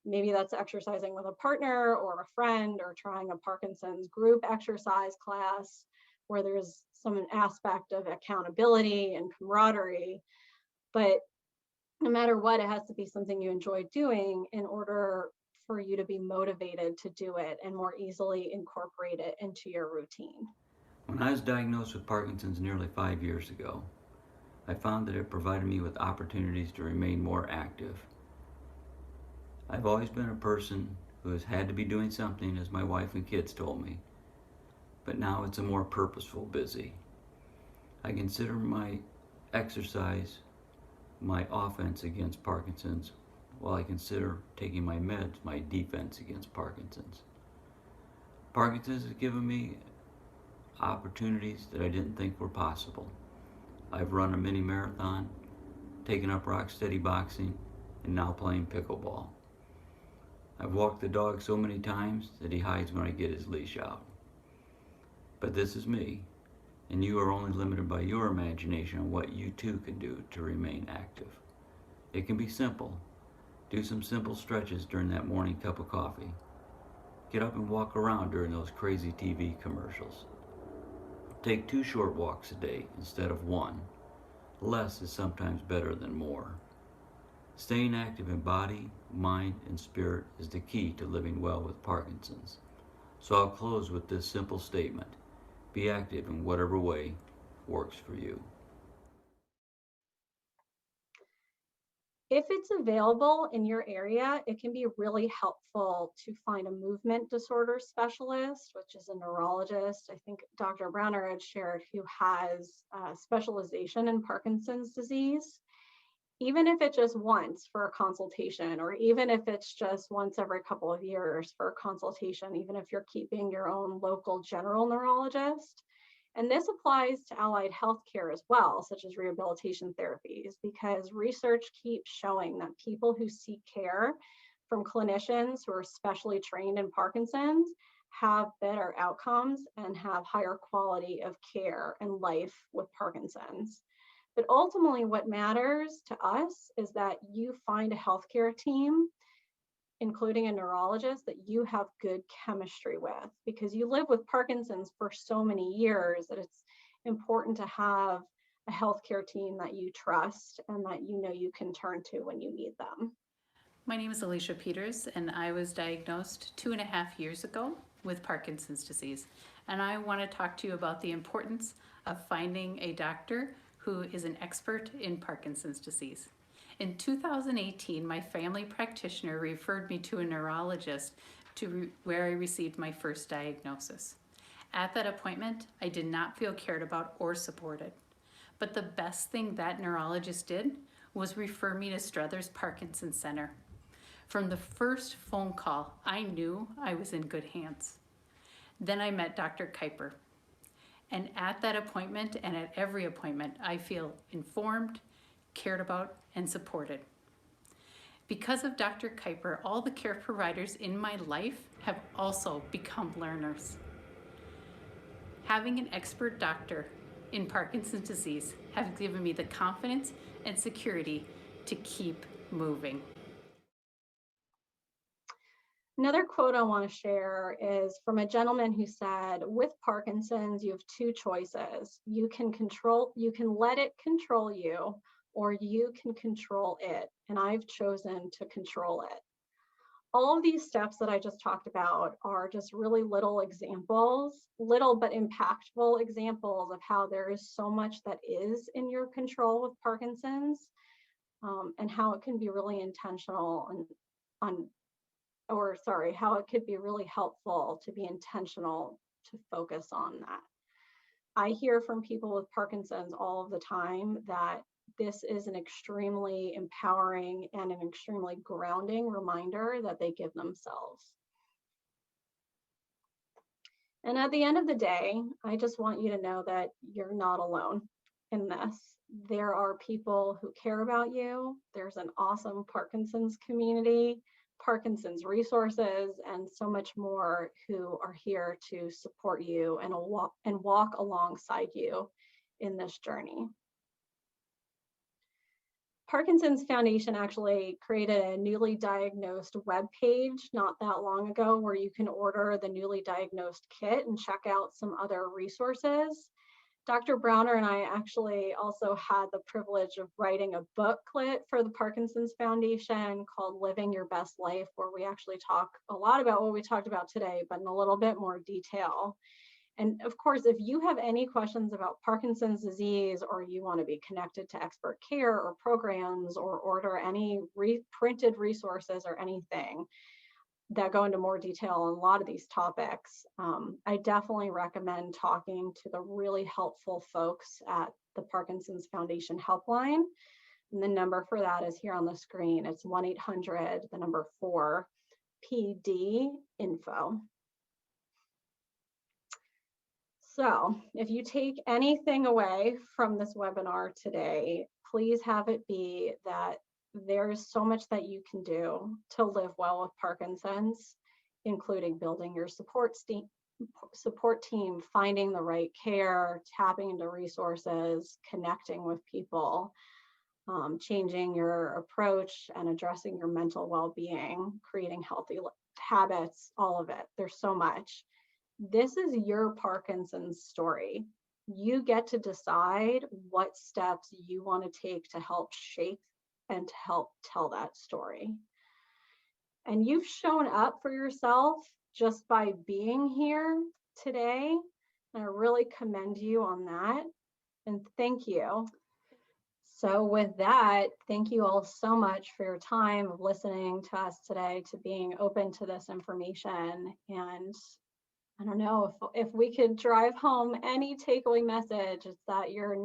Maybe that's exercising with a partner or a friend, or trying a Parkinson's group exercise class where there's some aspect of accountability and camaraderie. But no matter what, it has to be something you enjoy doing in order for you to be motivated to do it and more easily incorporate it into your routine. When I was diagnosed with Parkinson's nearly 5 years ago, I found that it provided me with opportunities to remain more active. I've always been a person who has had to be doing something, as my wife and kids told me, but now it's a more purposeful busy. I consider my exercise my offense against Parkinson's, while I consider taking my meds my defense against Parkinson's. Parkinson's has given me opportunities that I didn't think were possible. I've run a mini marathon, taken up rock steady boxing, and now playing pickleball. I've walked the dog so many times that he hides when I get his leash out. But this is me, and you are only limited by your imagination on what you too can do to remain active. It can be simple. Do some simple stretches during that morning cup of coffee. Get up and walk around during those crazy TV commercials. Take 2 short walks a day instead of 1. Less is sometimes better than more. Staying active in body, mind, and spirit is the key to living well with Parkinson's. So I'll close with this simple statement: be active in whatever way works for you. If it's available in your area, it can be really helpful to find a movement disorder specialist, which is a neurologist. I think Dr. Browner had shared, who has specialization in Parkinson's disease. Even if it's just once for a consultation, or even if it's just once every couple of years for a consultation, even if you're keeping your own local general neurologist. And this applies to allied healthcare as well, such as rehabilitation therapies, because research keeps showing that people who seek care from clinicians who are specially trained in Parkinson's have better outcomes and have higher quality of care and life with Parkinson's. But ultimately, what matters to us is that you find a healthcare team, including a neurologist, that you have good chemistry with, because you live with Parkinson's for so many years that it's important to have a healthcare team that you trust and that you know you can turn to when you need them. My name is Alicia Peters, and I was diagnosed 2.5 years ago with Parkinson's disease. And I want to talk to you about the importance of finding a doctor who is an expert in Parkinson's disease. In 2018, my family practitioner referred me to a neurologist where I received my first diagnosis. At that appointment, I did not feel cared about or supported. But the best thing that neurologist did was refer me to Struthers Parkinson Center. From the first phone call, I knew I was in good hands. Then I met Dr. Kuiper. And at that appointment and at every appointment, I feel informed, cared about, and supported. Because of Dr. Kuiper, all the care providers in my life have also become learners. Having an expert doctor in Parkinson's disease has given me the confidence and security to keep moving. Another quote I want to share is from a gentleman who said, with Parkinson's, you have two choices. You can let it control you, or you can control it. And I've chosen to control it. All of these steps that I just talked about are just really little examples, little but impactful examples of how there is so much that is in your control with Parkinson's, and how it can be really intentional how it could be really helpful to be intentional to focus on that. I hear from people with Parkinson's all of the time that this is an extremely empowering and an extremely grounding reminder that they give themselves. And at the end of the day, I just want you to know that you're not alone in this. There are people who care about you. There's an awesome Parkinson's community, Parkinson's resources, and so much more who are here to support you and walk alongside you in this journey. Parkinson's Foundation actually created a newly diagnosed webpage not that long ago where you can order the newly diagnosed kit and check out some other resources. Dr. Browner and I actually also had the privilege of writing a booklet for the Parkinson's Foundation called Living Your Best Life, where we actually talk a lot about what we talked about today, but in a little bit more detail. And of course, if you have any questions about Parkinson's disease, or you want to be connected to expert care or programs, or order any printed resources or anything that go into more detail on a lot of these topics, I definitely recommend talking to the really helpful folks at the Parkinson's Foundation helpline. And the number for that is here on the screen. It's 1-800-4PD-INFO. So if you take anything away from this webinar today, please have it be that there's so much that you can do to live well with Parkinson's, including building your support team, finding the right care, tapping into resources, connecting with people, changing your approach and addressing your mental well-being, creating healthy habits, all of it. There's so much. This is your Parkinson's story. You get to decide what steps you want to take to help shape and to help tell that story. And you've shown up for yourself just by being here today. And I really commend you on that. And thank you. So with that, thank you all so much for your time of listening to us today, to being open to this information. And I don't know if we could drive home any takeaway message, it's that you're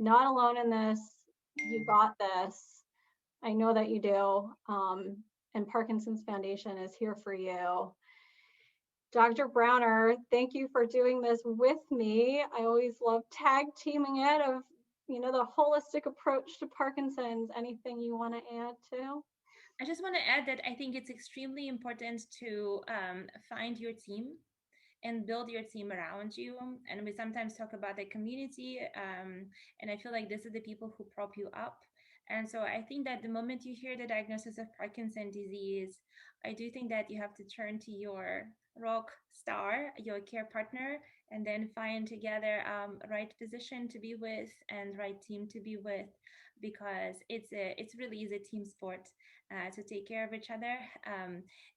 not alone in this. You got this. I know that you do. And Parkinson's Foundation is here for you. Dr. Browner, thank you for doing this with me. I always love tag teaming it of, the holistic approach to Parkinson's. Anything you want to add to? I just want to add that I think it's extremely important to find your team and build your team around you. And we sometimes talk about the community, and I feel like this is the people who prop you up. And so I think that the moment you hear the diagnosis of Parkinson's disease, I do think that you have to turn to your rock star, your care partner, and then find together right physician to be with and right team to be with, because it's really is a team sport to take care of each other.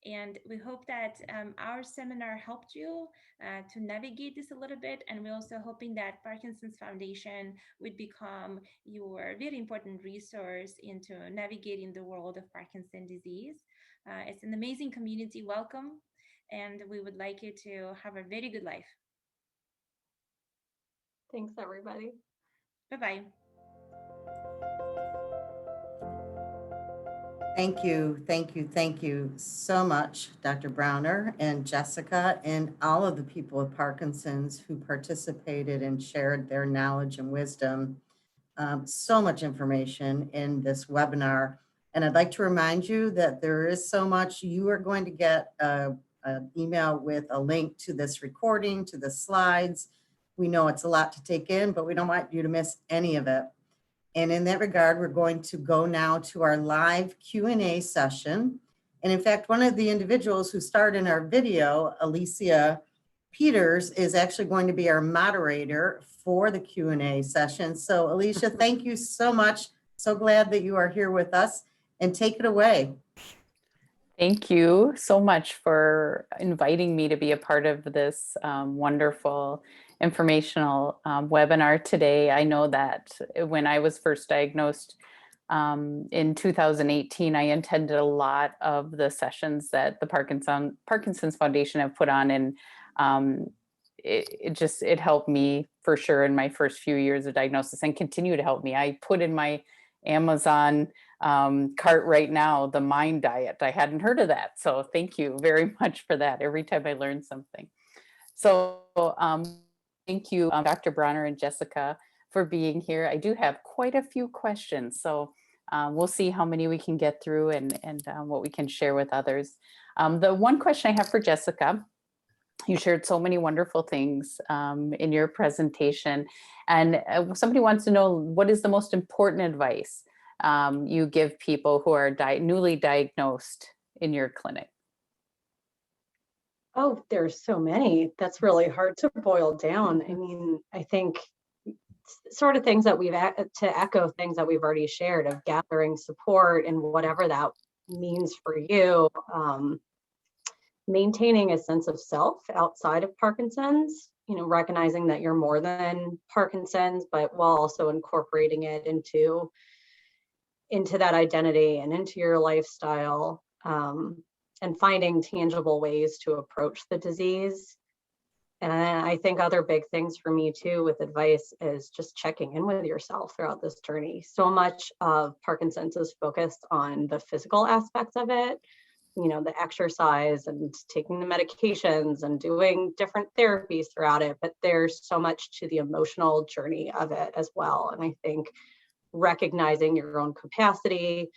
And we hope that our seminar helped you to navigate this a little bit. And we're also hoping that Parkinson's Foundation would become your very important resource into navigating the world of Parkinson's disease. It's an amazing community. Welcome. And we would like you to have a very good life. Thanks, everybody. Bye-bye. Thank you, thank you, thank you so much, Dr. Browner and Jessica, and all of the people with Parkinson's who participated and shared their knowledge and wisdom. So much information in this webinar. And I'd like to remind you that there is so much. You are going to get an email with a link to this recording, to the slides. We know it's a lot to take in, but we don't want you to miss any of it. And in that regard, we're going to go now to our live Q&A session. And in fact, one of the individuals who starred in our video, Alicia Peters, is actually going to be our moderator for the Q&A session. So Alicia, thank you so much. So glad that you are here with us, and take it away. Thank you so much for inviting me to be a part of this wonderful informational webinar today. I know that when I was first diagnosed in 2018, I attended a lot of the sessions that the Parkinson's Foundation have put on, and it helped me for sure in my first few years of diagnosis, and continue to help me. I put in my Amazon cart right now the Mind Diet. I hadn't heard of that, so thank you very much for that. Every time I learn something. So thank you, Dr. Browner and Jessica, for being here. I do have quite a few questions, so we'll see how many we can get through and what we can share with others. The one question I have for Jessica: you shared so many wonderful things in your presentation, and somebody wants to know, what is the most important advice you give people who are newly diagnosed in your clinic? Oh, there's so many. That's really hard to boil down. I mean, I think sort of things that to echo things that we've already shared, of gathering support and whatever that means for you. Maintaining a sense of self outside of Parkinson's, recognizing that you're more than Parkinson's, but while also incorporating it into that identity and into your lifestyle, and finding tangible ways to approach the disease. And I think other big things for me too with advice is just checking in with yourself throughout this journey. So much of Parkinson's is focused on the physical aspects of it, the exercise and taking the medications and doing different therapies throughout it, but there's so much to the emotional journey of it as well. And I think recognizing your own capacity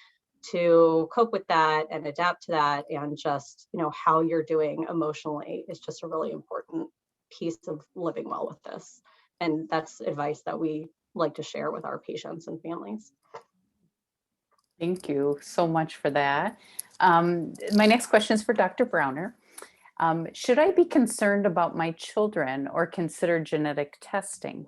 to cope with that and adapt to that, and just, how you're doing emotionally is just a really important piece of living well with this. And that's advice that we like to share with our patients and families. Thank you so much for that. My next question is for Dr. Browner. Should I be concerned about my children or consider genetic testing?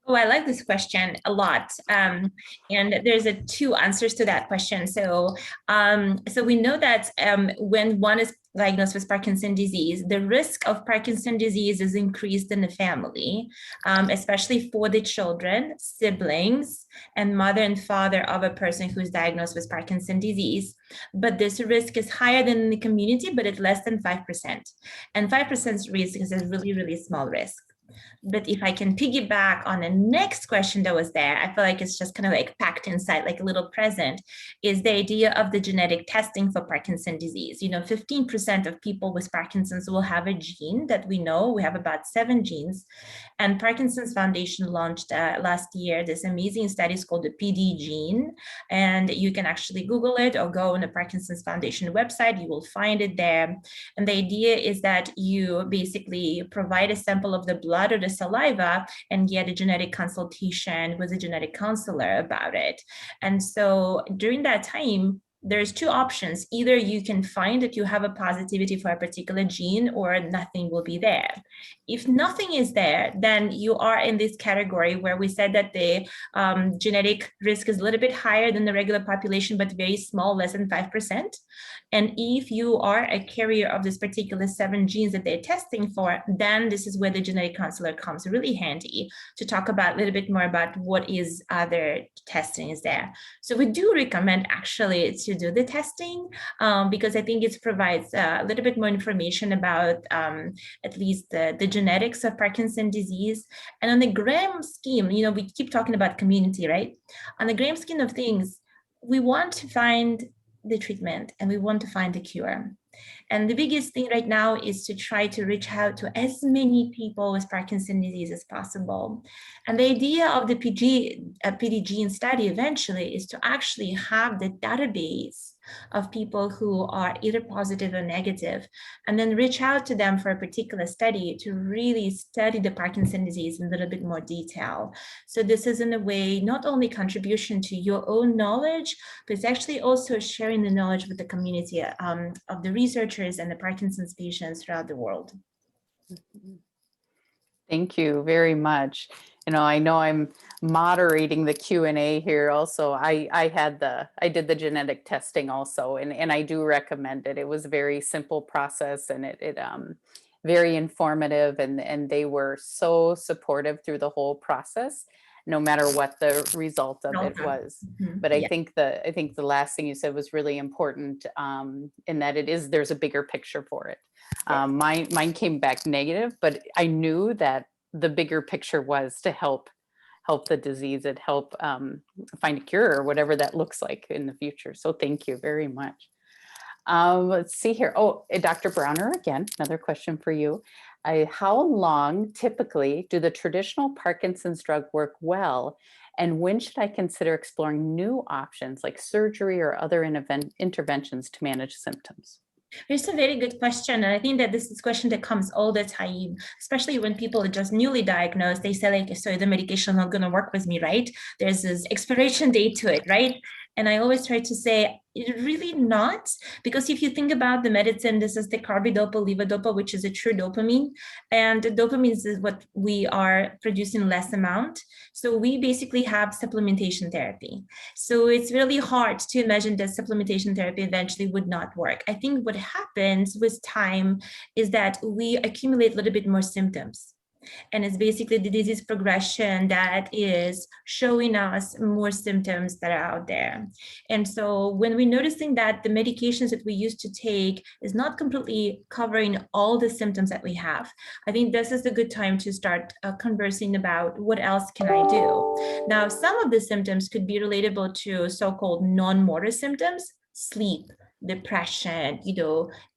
Oh, I like this question a lot. And there's two answers to that question. So we know that when one is diagnosed with Parkinson's disease, the risk of Parkinson's disease is increased in the family, especially for the children, siblings, and mother and father of a person who's diagnosed with Parkinson's disease. But this risk is higher than in the community, but it's less than 5%. And 5% risk is a really, really small risk. But if I can piggyback on the next question that was there, I feel like it's just kind of like packed inside, like a little present, is the idea of the genetic testing for Parkinson's disease. 15% of people with Parkinson's will have a gene that we know. We have about 7 genes. And Parkinson's Foundation launched last year this amazing study called the PD gene. And you can actually Google it or go on the Parkinson's Foundation website. You will find it there. And the idea is that you basically provide a sample of the blood or the saliva and get a genetic consultation with a genetic counselor about it. And so during that time, there's two options. Either you can find that you have a positivity for a particular gene, or nothing will be there. If nothing is there, then you are in this category where we said that the genetic risk is a little bit higher than the regular population, but very small, less than 5%. And if you are a carrier of this particular 7 genes that they're testing for, then this is where the genetic counselor comes really handy to talk about a little bit more about what is other testing is there. So we do recommend actually to do the testing because I think it provides a little bit more information about at least the genetics of Parkinson's disease. And on the grand scheme, you know, we keep talking about community, right? On the grand scheme of things, we want to find the treatment and we want to find the cure. And the biggest thing right now is to try to reach out to as many people with Parkinson's disease as possible. And the idea of the PD gene study eventually is to actually have the database of people who are either positive or negative, and then reach out to them for a particular study to really study the Parkinson's disease in a little bit more detail. So this is in a way, not only contribution to your own knowledge, but it's actually also sharing the knowledge with the community of the researchers and the Parkinson's patients throughout the world. Thank you very much. You know I'm moderating the Q&A here also. I did the genetic testing also, and I do recommend it. It was a very simple process, and it very informative, and they were so supportive through the whole process, no matter what the result of it was. But I think the last thing you said was really important, in that there's a bigger picture for it. Mine came back negative, but I knew that the bigger picture was to help the disease and help find a cure, or whatever that looks like in the future. So thank you very much. Let's see here. Oh, Dr. Browner, again, another question for you. How long typically do the traditional Parkinson's drug work well? And when should I consider exploring new options like surgery or other interventions to manage symptoms? It's a very good question. And I think that this is a question that comes all the time, especially when people are just newly diagnosed. They say like, so the medication is not going to work with me, right? There's this expiration date to it, right? And I always try to say, really not, because if you think about the medicine, this is the carbidopa, levodopa, which is a true dopamine, and the dopamine is what we are producing less amount. So we basically have supplementation therapy. So it's really hard to imagine that supplementation therapy eventually would not work. I think what happens with time is that we accumulate a little bit more symptoms. And it's basically the disease progression that is showing us more symptoms that are out there. And so when we're noticing that the medications that we used to take is not completely covering all the symptoms that we have, I think this is a good time to start conversing about what else can I do. Now, some of the symptoms could be relatable to so-called non-motor symptoms, sleep, depression,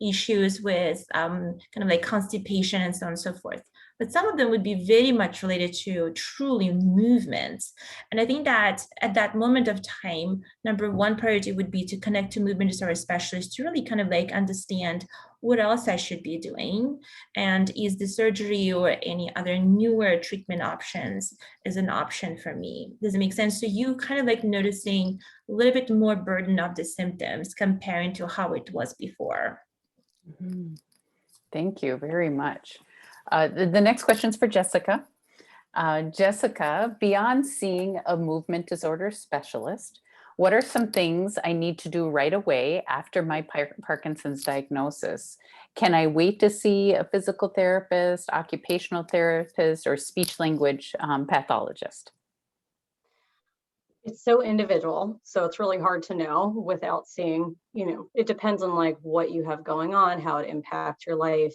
issues with kind of like constipation and so on and so forth. But some of them would be very much related to truly movements. And I think that at that moment of time, number one priority would be to connect to movement disorder specialists to really kind of like understand what else I should be doing. And is the surgery or any other newer treatment options is an option for me? Does it make sense? So you kind of like noticing a little bit more burden of the symptoms comparing to how it was before. Mm-hmm. Thank you very much. The next question is for Jessica. Jessica, beyond seeing a movement disorder specialist, what are some things I need to do right away after my Parkinson's diagnosis? Can I wait to see a physical therapist, occupational therapist, or speech language pathologist? It's so individual, so it's really hard to know without seeing, it depends on like what you have going on, how it impacts your life,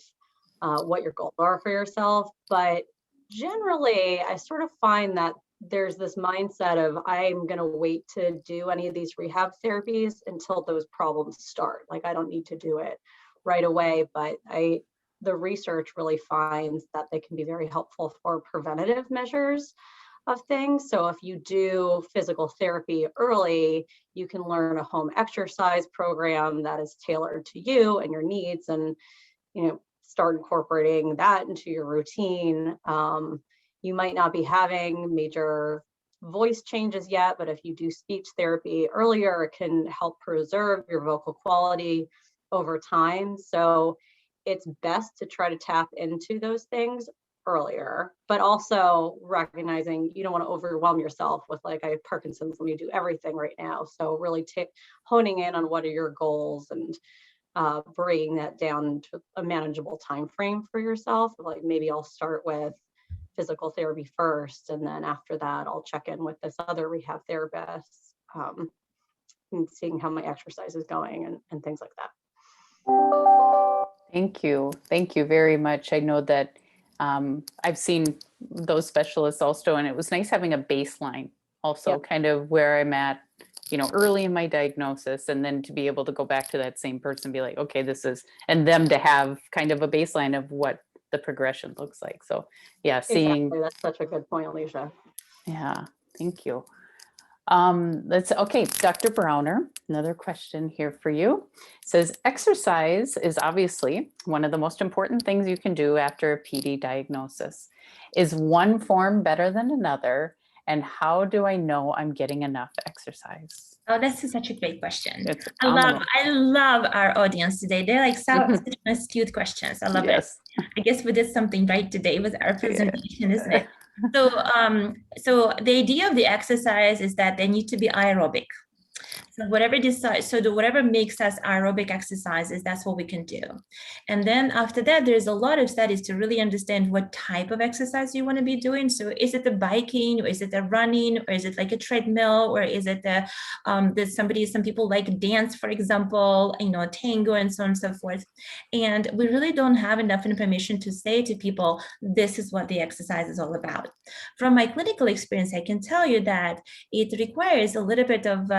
what your goals are for yourself. But generally, I sort of find that there's this mindset of I'm going to wait to do any of these rehab therapies until those problems start. Like I don't need to do it right away, but the research really finds that they can be very helpful for preventative measures of things. So if you do physical therapy early, you can learn a home exercise program that is tailored to you and your needs, and start incorporating that into your routine. You might not be having major voice changes yet, but if you do speech therapy earlier, it can help preserve your vocal quality over time. So it's best to try to tap into those things earlier, but also recognizing you don't want to overwhelm yourself with like, I have Parkinson's, let me do everything right now. So really honing in on what are your goals and breaking that down to a manageable time frame for yourself. Like maybe I'll start with physical therapy first, and then after that I'll check in with this other rehab therapist and seeing how my exercise is going and things like that. Thank you. Thank you very much. I know that I've seen those specialists also, and it was nice having a baseline also, kind of where I'm at, early in my diagnosis, and then to be able to go back to that same person and be like, okay, this is, and them to have kind of a baseline of what the progression looks like. So yeah, seeing. Exactly. That's such a good point, Alicia. Yeah, thank you. Okay, Dr. Browner, another question here for you. It says, exercise is obviously one of the most important things you can do after a PD diagnosis. Is one form better than another? And how do I know I'm getting enough exercise? Oh, that's such a great question. It's I love our audience today. They're like such astute questions. I love it. I guess we did something right today with our presentation, isn't it? So, so the idea of the exercise is that they need to be aerobic. So whatever makes us aerobic exercises, that's what we can do. And then after that, there's a lot of studies to really understand what type of exercise you want to be doing. So is it the biking, or is it the running, or is it like a treadmill, or is it some people like dance, for example, tango and so on and so forth. And we really don't have enough information to say to people, this is what the exercise is all about. From my clinical experience, I can tell you that it requires a little bit of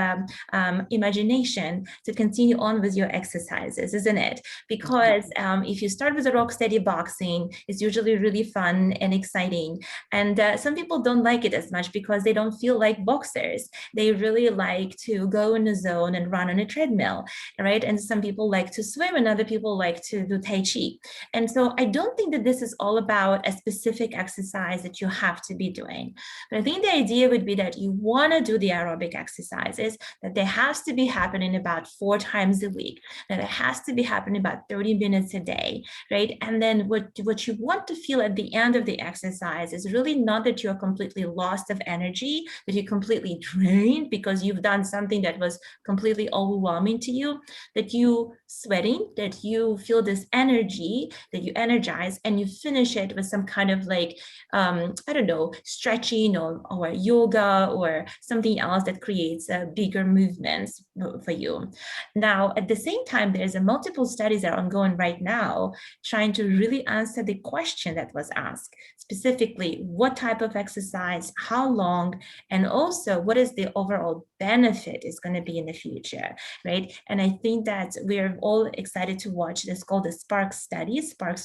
imagination to continue on with your exercises, isn't it? Because if you start with a rock steady boxing, it's usually really fun and exciting. And some people don't like it as much because they don't feel like boxers. They really like to go in a zone and run on a treadmill, right? And some people like to swim and other people like to do Tai Chi. And so I don't think that this is all about a specific exercise that you have to be doing. But I think the idea would be that you want to do the aerobic exercises, that they has to be happening about 4 times a week, that it has to be happening about 30 minutes a day, right? And then what you want to feel at the end of the exercise is really not that you're completely lost of energy, that you're completely drained because you've done something that was completely overwhelming to you, that you sweating, that you feel this energy, that you energize, and you finish it with some kind of like, I don't know, stretching or yoga or something else that creates a bigger movements for you. Now, at the same time, there's multiple studies that are ongoing right now trying to really answer the question that was asked, specifically what type of exercise, how long, and also what is the overall benefit is going to be in the future, right? And I think that we're all excited to watch this called the Sparks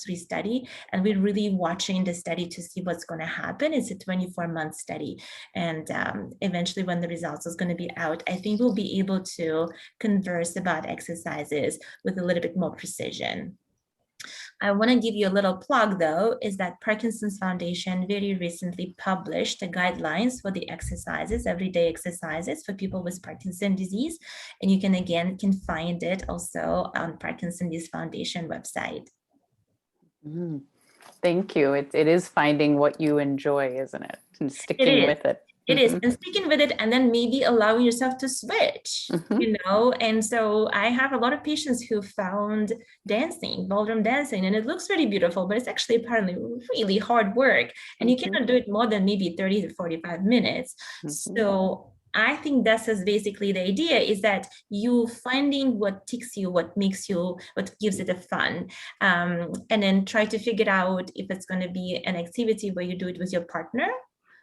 3 study, and we're really watching the study to see what's going to happen. It's a 24-month study, and eventually when the results is going to be out, I think we'll be able to converse about exercises with a little bit more precision. I want to give you a little plug, though, is that Parkinson's Foundation very recently published the guidelines for the exercises, everyday exercises for people with Parkinson's disease. And you can find it also on Parkinson's Disease Foundation website. Thank you. It is finding what you enjoy, isn't it? And sticking with it. It is, and sticking with it, and then maybe allowing yourself to switch, and so I have a lot of patients who found dancing, ballroom dancing, and it looks really beautiful, but it's actually apparently really hard work, and you cannot do it more than maybe 30 to 45 minutes. So I think that's basically the idea, is that you finding what ticks you, what makes you, what gives it a fun, and then try to figure out if it's going to be an activity where you do it with your partner,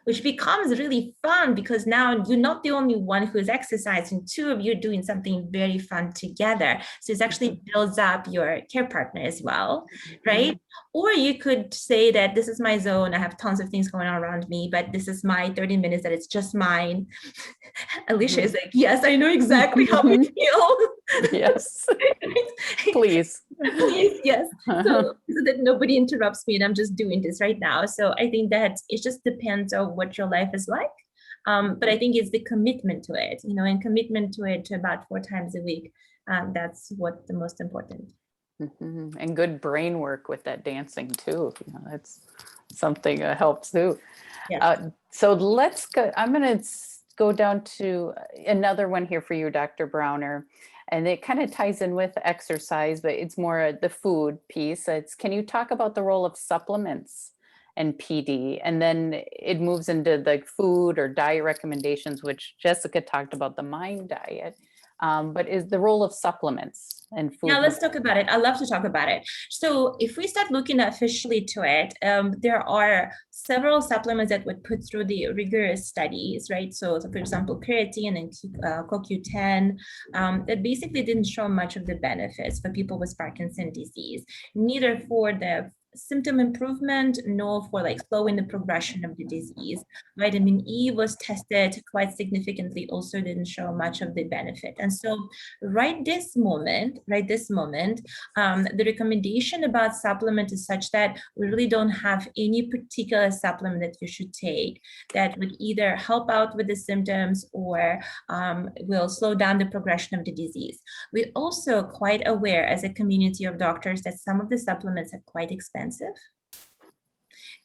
which becomes really fun because now you're not the only one who is exercising, 2 of you doing something very fun together. So it actually builds up your care partner as well, right? Or you could say that this is my zone, I have tons of things going on around me, but this is my 30 minutes that it's just mine. Alicia is like, yes, I know exactly how you feel. Yes, please. Please, yes. So that nobody interrupts me and I'm just doing this right now. So I think that it just depends on what your life is like. But I think it's the commitment to it, and commitment to it to about 4 times a week. That's what the most important. And good brain work with that dancing too. That's something that helps too. Yeah. So let's go. I'm going to go down to another one here for you, Dr. Browner. And it kind of ties in with exercise, but it's more the food piece. Can you talk about the role of supplements and PD? And then it moves into the food or diet recommendations, which Jessica talked about, the MIND diet. But is the role of supplements and food? Yeah, let's talk about it. I love to talk about it. So if we start looking officially to it, there are several supplements that would put through the rigorous studies, right? So for example, creatine and CoQ10, that basically didn't show much of the benefits for people with Parkinson's disease, neither for the symptom improvement, nor for like slowing the progression of the disease. Vitamin E was tested quite significantly, also didn't show much of the benefit. And so right this moment, the recommendation about supplement is such that we really don't have any particular supplement that you should take that would either help out with the symptoms or will slow down the progression of the disease. We're also quite aware as a community of doctors that some of the supplements are quite expensive.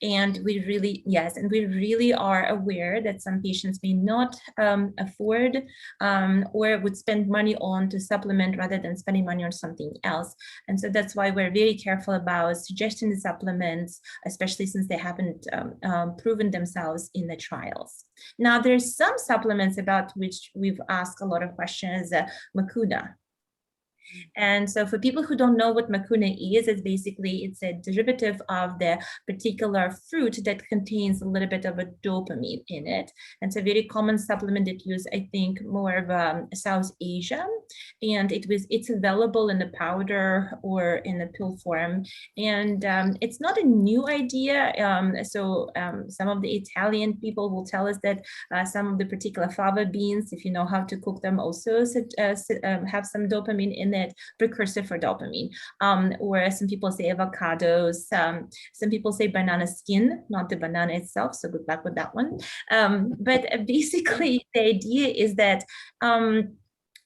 And we really are aware that some patients may not afford or would spend money on to supplement rather than spending money on something else. And so that's why we're very careful about suggesting the supplements, especially since they haven't proven themselves in the trials. Now, there's some supplements about which we've asked a lot of questions, Mucuna. And so for people who don't know what Mucuna is, it's a derivative of the particular fruit that contains a little bit of a dopamine in it. And it's a very common supplement that used, I think, more of South Asia. And it's available in the powder or in the pill form. And it's not a new idea. Some of the Italian people will tell us that some of the particular fava beans, if you know how to cook them, also have some dopamine in it, precursor for dopamine. Or some people say avocados, some people say banana skin, not the banana itself, so good luck with that one. But basically the idea is that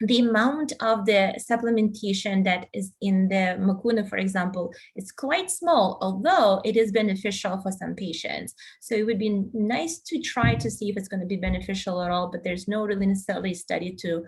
the amount of the supplementation that is in the Mucuna, for example, is quite small, although it is beneficial for some patients. So it would be nice to try to see if it's going to be beneficial at all, but there's no really necessarily study to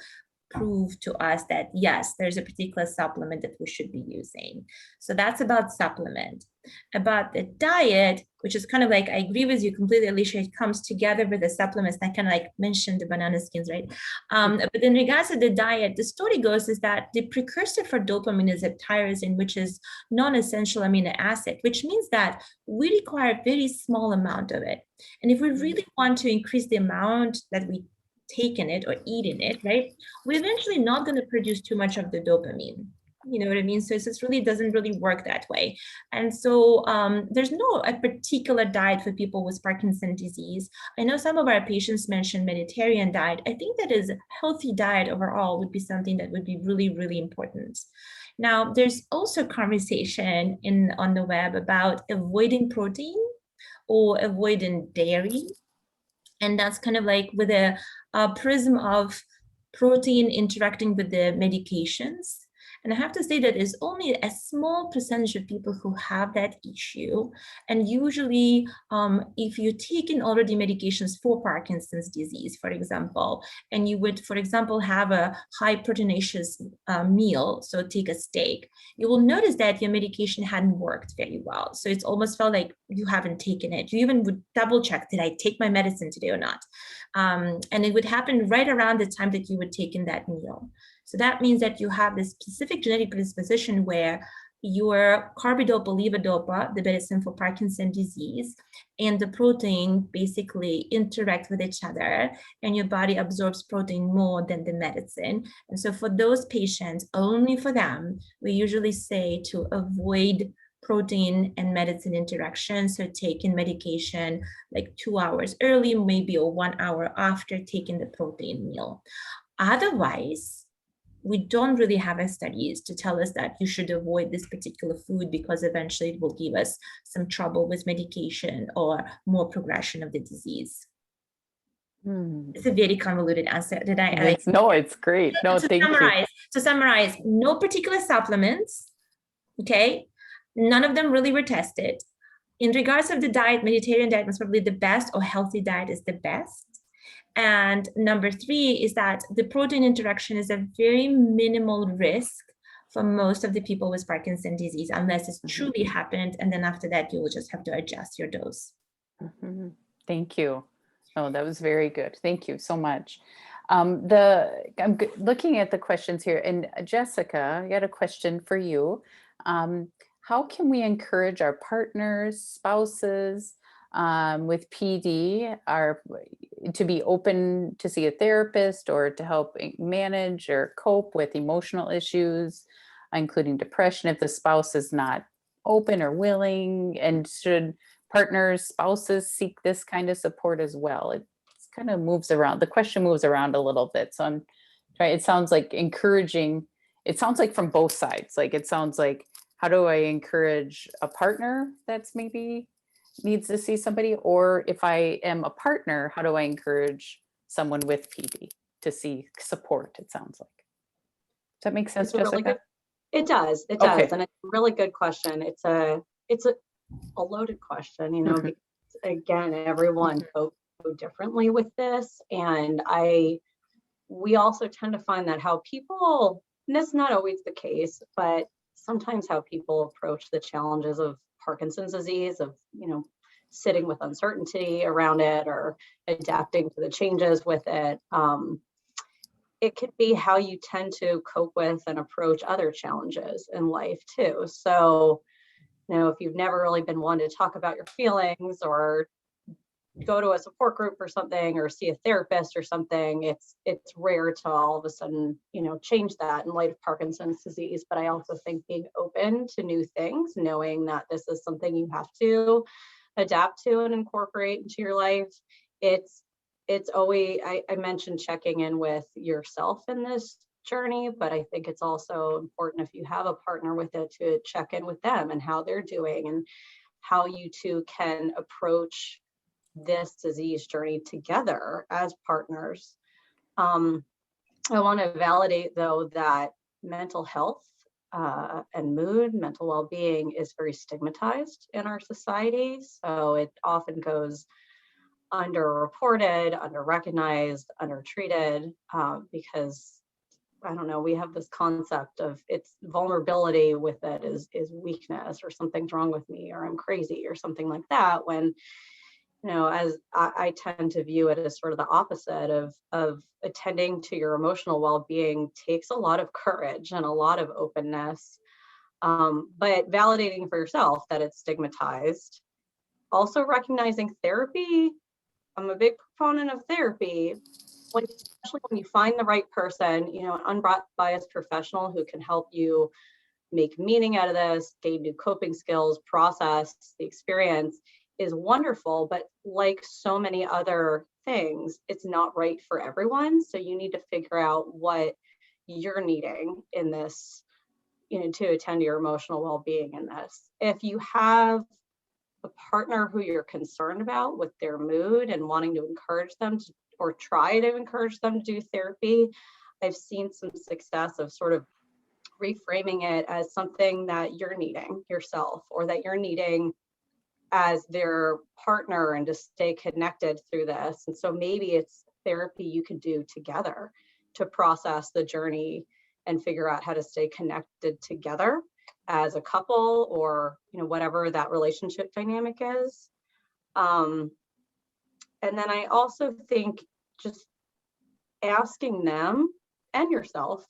prove to us that yes, there's a particular supplement that we should be using. So that's about supplement. About the diet, which is kind of like, I agree with you completely, Alicia, it comes together with the supplements. I kind of like mentioned the banana skins, right? But in regards to the diet, the story goes is that the precursor for dopamine is a tyrosine, which is non-essential amino acid, which means that we require a very small amount of it. And if we really want to increase the amount that we take in it or eat in it, right, we're eventually not going to produce too much of the dopamine. You know what I mean? So it just really doesn't really work that way. And so there's no a particular diet for people with Parkinson's disease. I know some of our patients mentioned Mediterranean diet. I think that is a healthy diet overall would be something that would be really, really important. Now, there's also conversation on the web about avoiding protein or avoiding dairy. And that's kind of like with a prism of protein interacting with the medications. And I have to say that it's only a small percentage of people who have that issue. And usually, if you're taking already medications for Parkinson's disease, for example, and you would, for example, have a high proteinaceous meal, so take a steak, you will notice that your medication hadn't worked very well. So it's almost felt like you haven't taken it. You even would double check, did I take my medicine today or not? And it would happen right around the time that you would take in that meal. So that means that you have this specific genetic predisposition where your carbidopa, levodopa, the medicine for Parkinson's disease, and the protein basically interact with each other, and your body absorbs protein more than the medicine. And so for those patients, only for them, we usually say to avoid protein and medicine interaction. So taking medication like 2 hours early, maybe, or 1 hour after taking the protein meal. Otherwise, we don't really have studies to tell us that you should avoid this particular food because eventually it will give us some trouble with medication or more progression of the disease. It's a very convoluted answer. Did I? No, it's great. No, thank you. To summarize, no particular supplements, okay? None of them really were tested. In regards of the diet, Mediterranean diet is probably the best, or healthy diet is the best. And number 3 is that the protein interaction is a very minimal risk for most of the people with Parkinson's disease, unless it's truly happened. And then after that, you will just have to adjust your dose. Thank you. Oh, that was very good. Thank you so much. Looking at the questions here, and Jessica, I got a question for you. How can we encourage our partners, spouses with PD to be open to see a therapist, or to help manage or cope with emotional issues, including depression, if the spouse is not open or willing? And should partners, spouses seek this kind of support as well? It kind of moves around. The question moves around a little bit. So I'm trying, it sounds like encouraging, it sounds like from both sides. Like, it sounds like, how do I encourage a partner that's maybe needs to see somebody? Or if I am a partner, how do I encourage someone with PD to see support? It sounds like. Does that make sense, Jessica? Really good, it does. It Okay. does. And it's a really good question. It's a loaded question, you know, because again, everyone copes so differently with this. And we also tend to find that how people, and that's not always the case, but sometimes how people approach the challenges of Parkinson's disease, of, you know, sitting with uncertainty around it or adapting to the changes with it. It could be how you tend to cope with and approach other challenges in life too. So, you know, if you've never really been one to talk about your feelings, or go to a support group or something, or see a therapist or something, it's rare to all of a sudden, you know, change that in light of Parkinson's disease. But I also think being open to new things, knowing that this is something you have to adapt to and incorporate into your life. It's always, I mentioned checking in with yourself in this journey, but I think it's also important, if you have a partner with it, to check in with them and how they're doing, and how you two can approach this disease journey together as partners. I want to validate, though, that mental health and mood, mental well-being is very stigmatized in our society. So it often goes underreported, underrecognized, undertreated, because, I don't know, we have this concept of its vulnerability with it is weakness, or something's wrong with me, or I'm crazy, or something like that, when, you know, as I tend to view it as sort of the opposite of attending to your emotional well-being takes a lot of courage and a lot of openness, but validating for yourself that it's stigmatized. Also recognizing therapy. I'm a big proponent of therapy, especially when you find the right person, you know, an unbiased professional who can help you make meaning out of this, gain new coping skills, process the experience, is wonderful. But like so many other things, it's not right for everyone. So you need to figure out what you're needing in this, you know, to attend to your emotional well-being in this. If you have a partner who you're concerned about with their mood and wanting to encourage them to, or try to encourage them to do therapy, I've seen some success of sort of reframing it as something that you're needing yourself, or that you're needing as their partner, and to stay connected through this. And so maybe it's therapy you could do together to process the journey and figure out how to stay connected together as a couple, or, you know, whatever that relationship dynamic is. And then I also think just asking them and yourself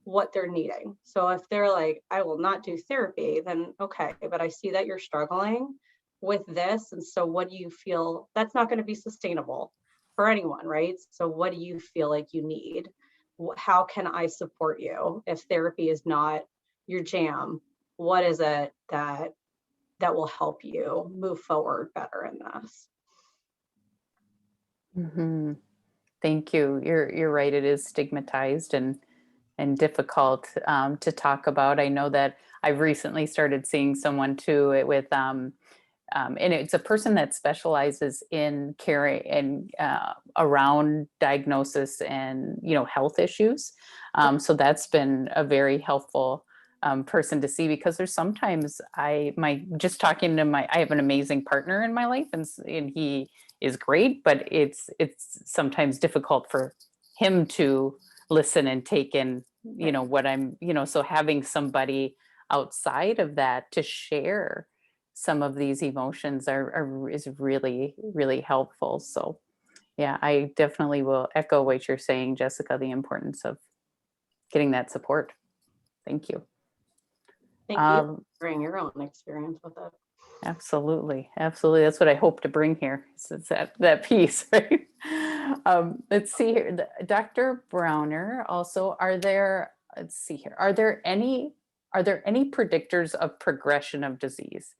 what they're needing. So if they're like, I will not do therapy, then okay, but I see that you're struggling with this. And so what do you feel? That's not going to be sustainable for anyone, right? So what do you feel like you need? How can I support you? If therapy is not your jam, what is it that will help you move forward better in this? Thank you. You're right. It is stigmatized and difficult to talk about. I know that I've recently started seeing someone too with and it's a person that specializes in caring and around diagnosis and, you know, health issues. So that's been a very helpful person to see, because there's sometimes I have an amazing partner in my life, and he is great, but it's sometimes difficult for him to listen and take in, you know, what I'm, you know, so having somebody outside of that to share some of these emotions is really, really helpful. So yeah, I definitely will echo what you're saying, Jessica, the importance of getting that support. Thank you. Thank you for sharing your own experience with it. Absolutely. Absolutely. That's what I hope to bring here. Is that piece, right? Let's see here. Dr. Browner, also, let's see here. Are there any predictors of progression of disease?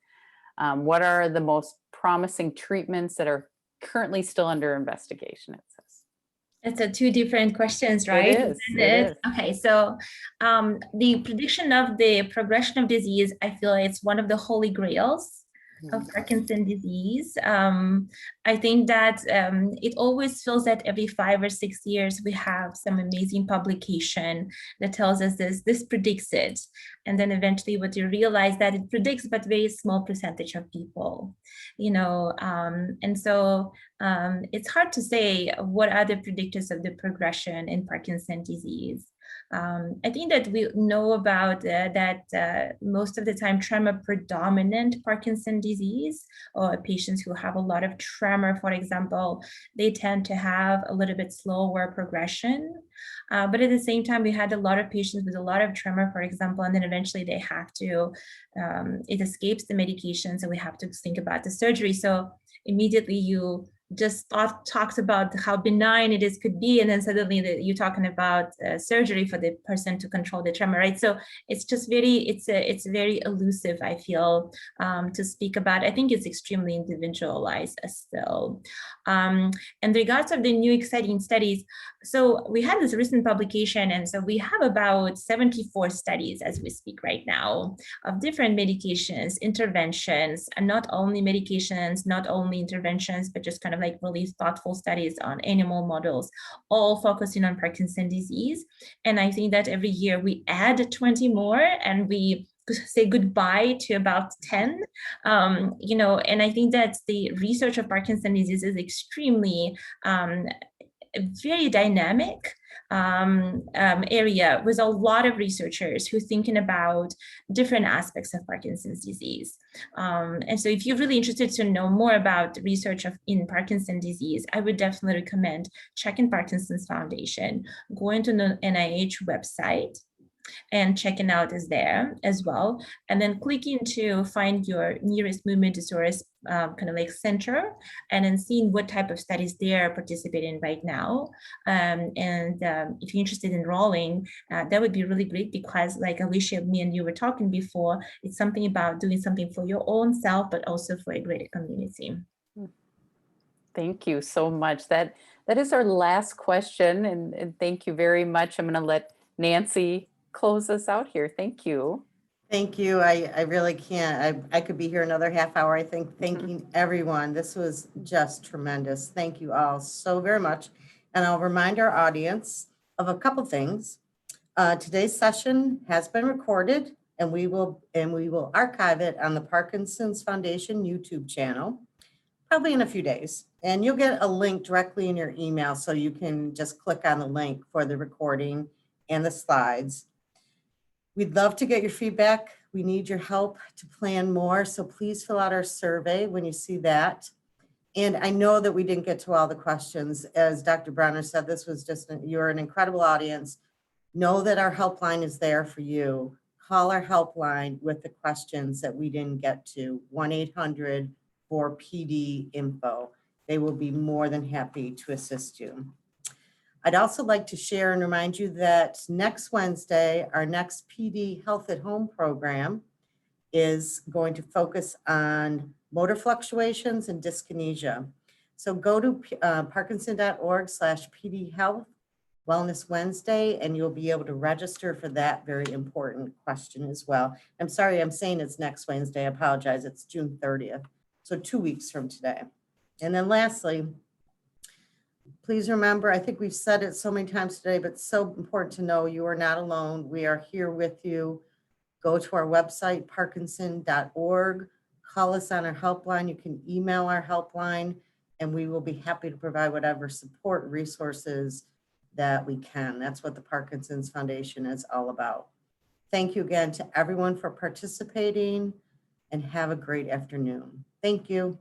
What are the most promising treatments that are currently still under investigation, it says? It's two different questions, right? It is. Okay, so the prediction of the progression of disease, I feel it's one of the holy grails of Parkinson's disease. I think that it always feels that every 5 or 6 years we have some amazing publication that tells us this predicts it. And then eventually what you realize that it predicts, but very small percentage of people, you know, and so it's hard to say what are the predictors of the progression in Parkinson's disease. I think that we know about that most of the time tremor predominant Parkinson's disease, or patients who have a lot of tremor, for example, they tend to have a little bit slower progression. But at the same time, we had a lot of patients with a lot of tremor, for example, and then eventually they have to, it escapes the medication, so we have to think about the surgery. So immediately you just talks about how benign it is could be, and then suddenly you're talking about surgery for the person to control the tremor, right? So it's just it's very elusive, I feel, to speak about. I think it's extremely individualized still. In regards of the new exciting studies, so we had this recent publication, and so we have about 74 studies as we speak right now of different medications, interventions, and not only medications, not only interventions, but just kind of like really thoughtful studies on animal models, all focusing on Parkinson's disease. And I think that every year we add 20 more, and we say goodbye to about 10, you know, and I think that the research of Parkinson's disease is extremely very dynamic area with a lot of researchers who are thinking about different aspects of Parkinson's disease. And so if you're really interested to know more about research in Parkinson's disease, I would definitely recommend checking Parkinson's Foundation, going to the NIH website, and checking out is there as well, and then clicking to find your nearest movement disorders kind of like center, and then seeing what type of studies they are participating in right now. If you're interested in enrolling, that would be really great, because like Alicia, me and you were talking before, it's something about doing something for your own self, but also for a greater community. Thank you so much. That is our last question, and thank you very much. I'm going to let Nancy close us out here. Thank you. Thank you. I really can't. I could be here another half hour, I think, thanking everyone. This was just tremendous. Thank you all so very much. And I'll remind our audience of a couple things. Today's session has been recorded, and we will archive it on the Parkinson's Foundation YouTube channel, probably in a few days. And you'll get a link directly in your email, so you can just click on the link for the recording and the slides. We'd love to get your feedback. We need your help to plan more, so please fill out our survey when you see that. And I know that we didn't get to all the questions. As Dr. Browner said, this was you're an incredible audience. Know that our helpline is there for you. Call our helpline with the questions that we didn't get to, 1-800-4PD-INFO. They will be more than happy to assist you. I'd also like to share and remind you that next Wednesday, our next PD Health at Home program is going to focus on motor fluctuations and dyskinesia. So go to parkinson.org/PD Health Wellness Wednesday, and you'll be able to register for that very important question as well. I'm sorry, I'm saying it's next Wednesday. I apologize. It's June 30th. So 2 weeks from today. And then lastly, please remember, I think we've said it so many times today, but it's so important to know you are not alone. We are here with you. Go to our website, parkinson.org. Call us on our helpline. You can email our helpline, and we will be happy to provide whatever support resources that we can. That's what the Parkinson's Foundation is all about. Thank you again to everyone for participating, and have a great afternoon. Thank you.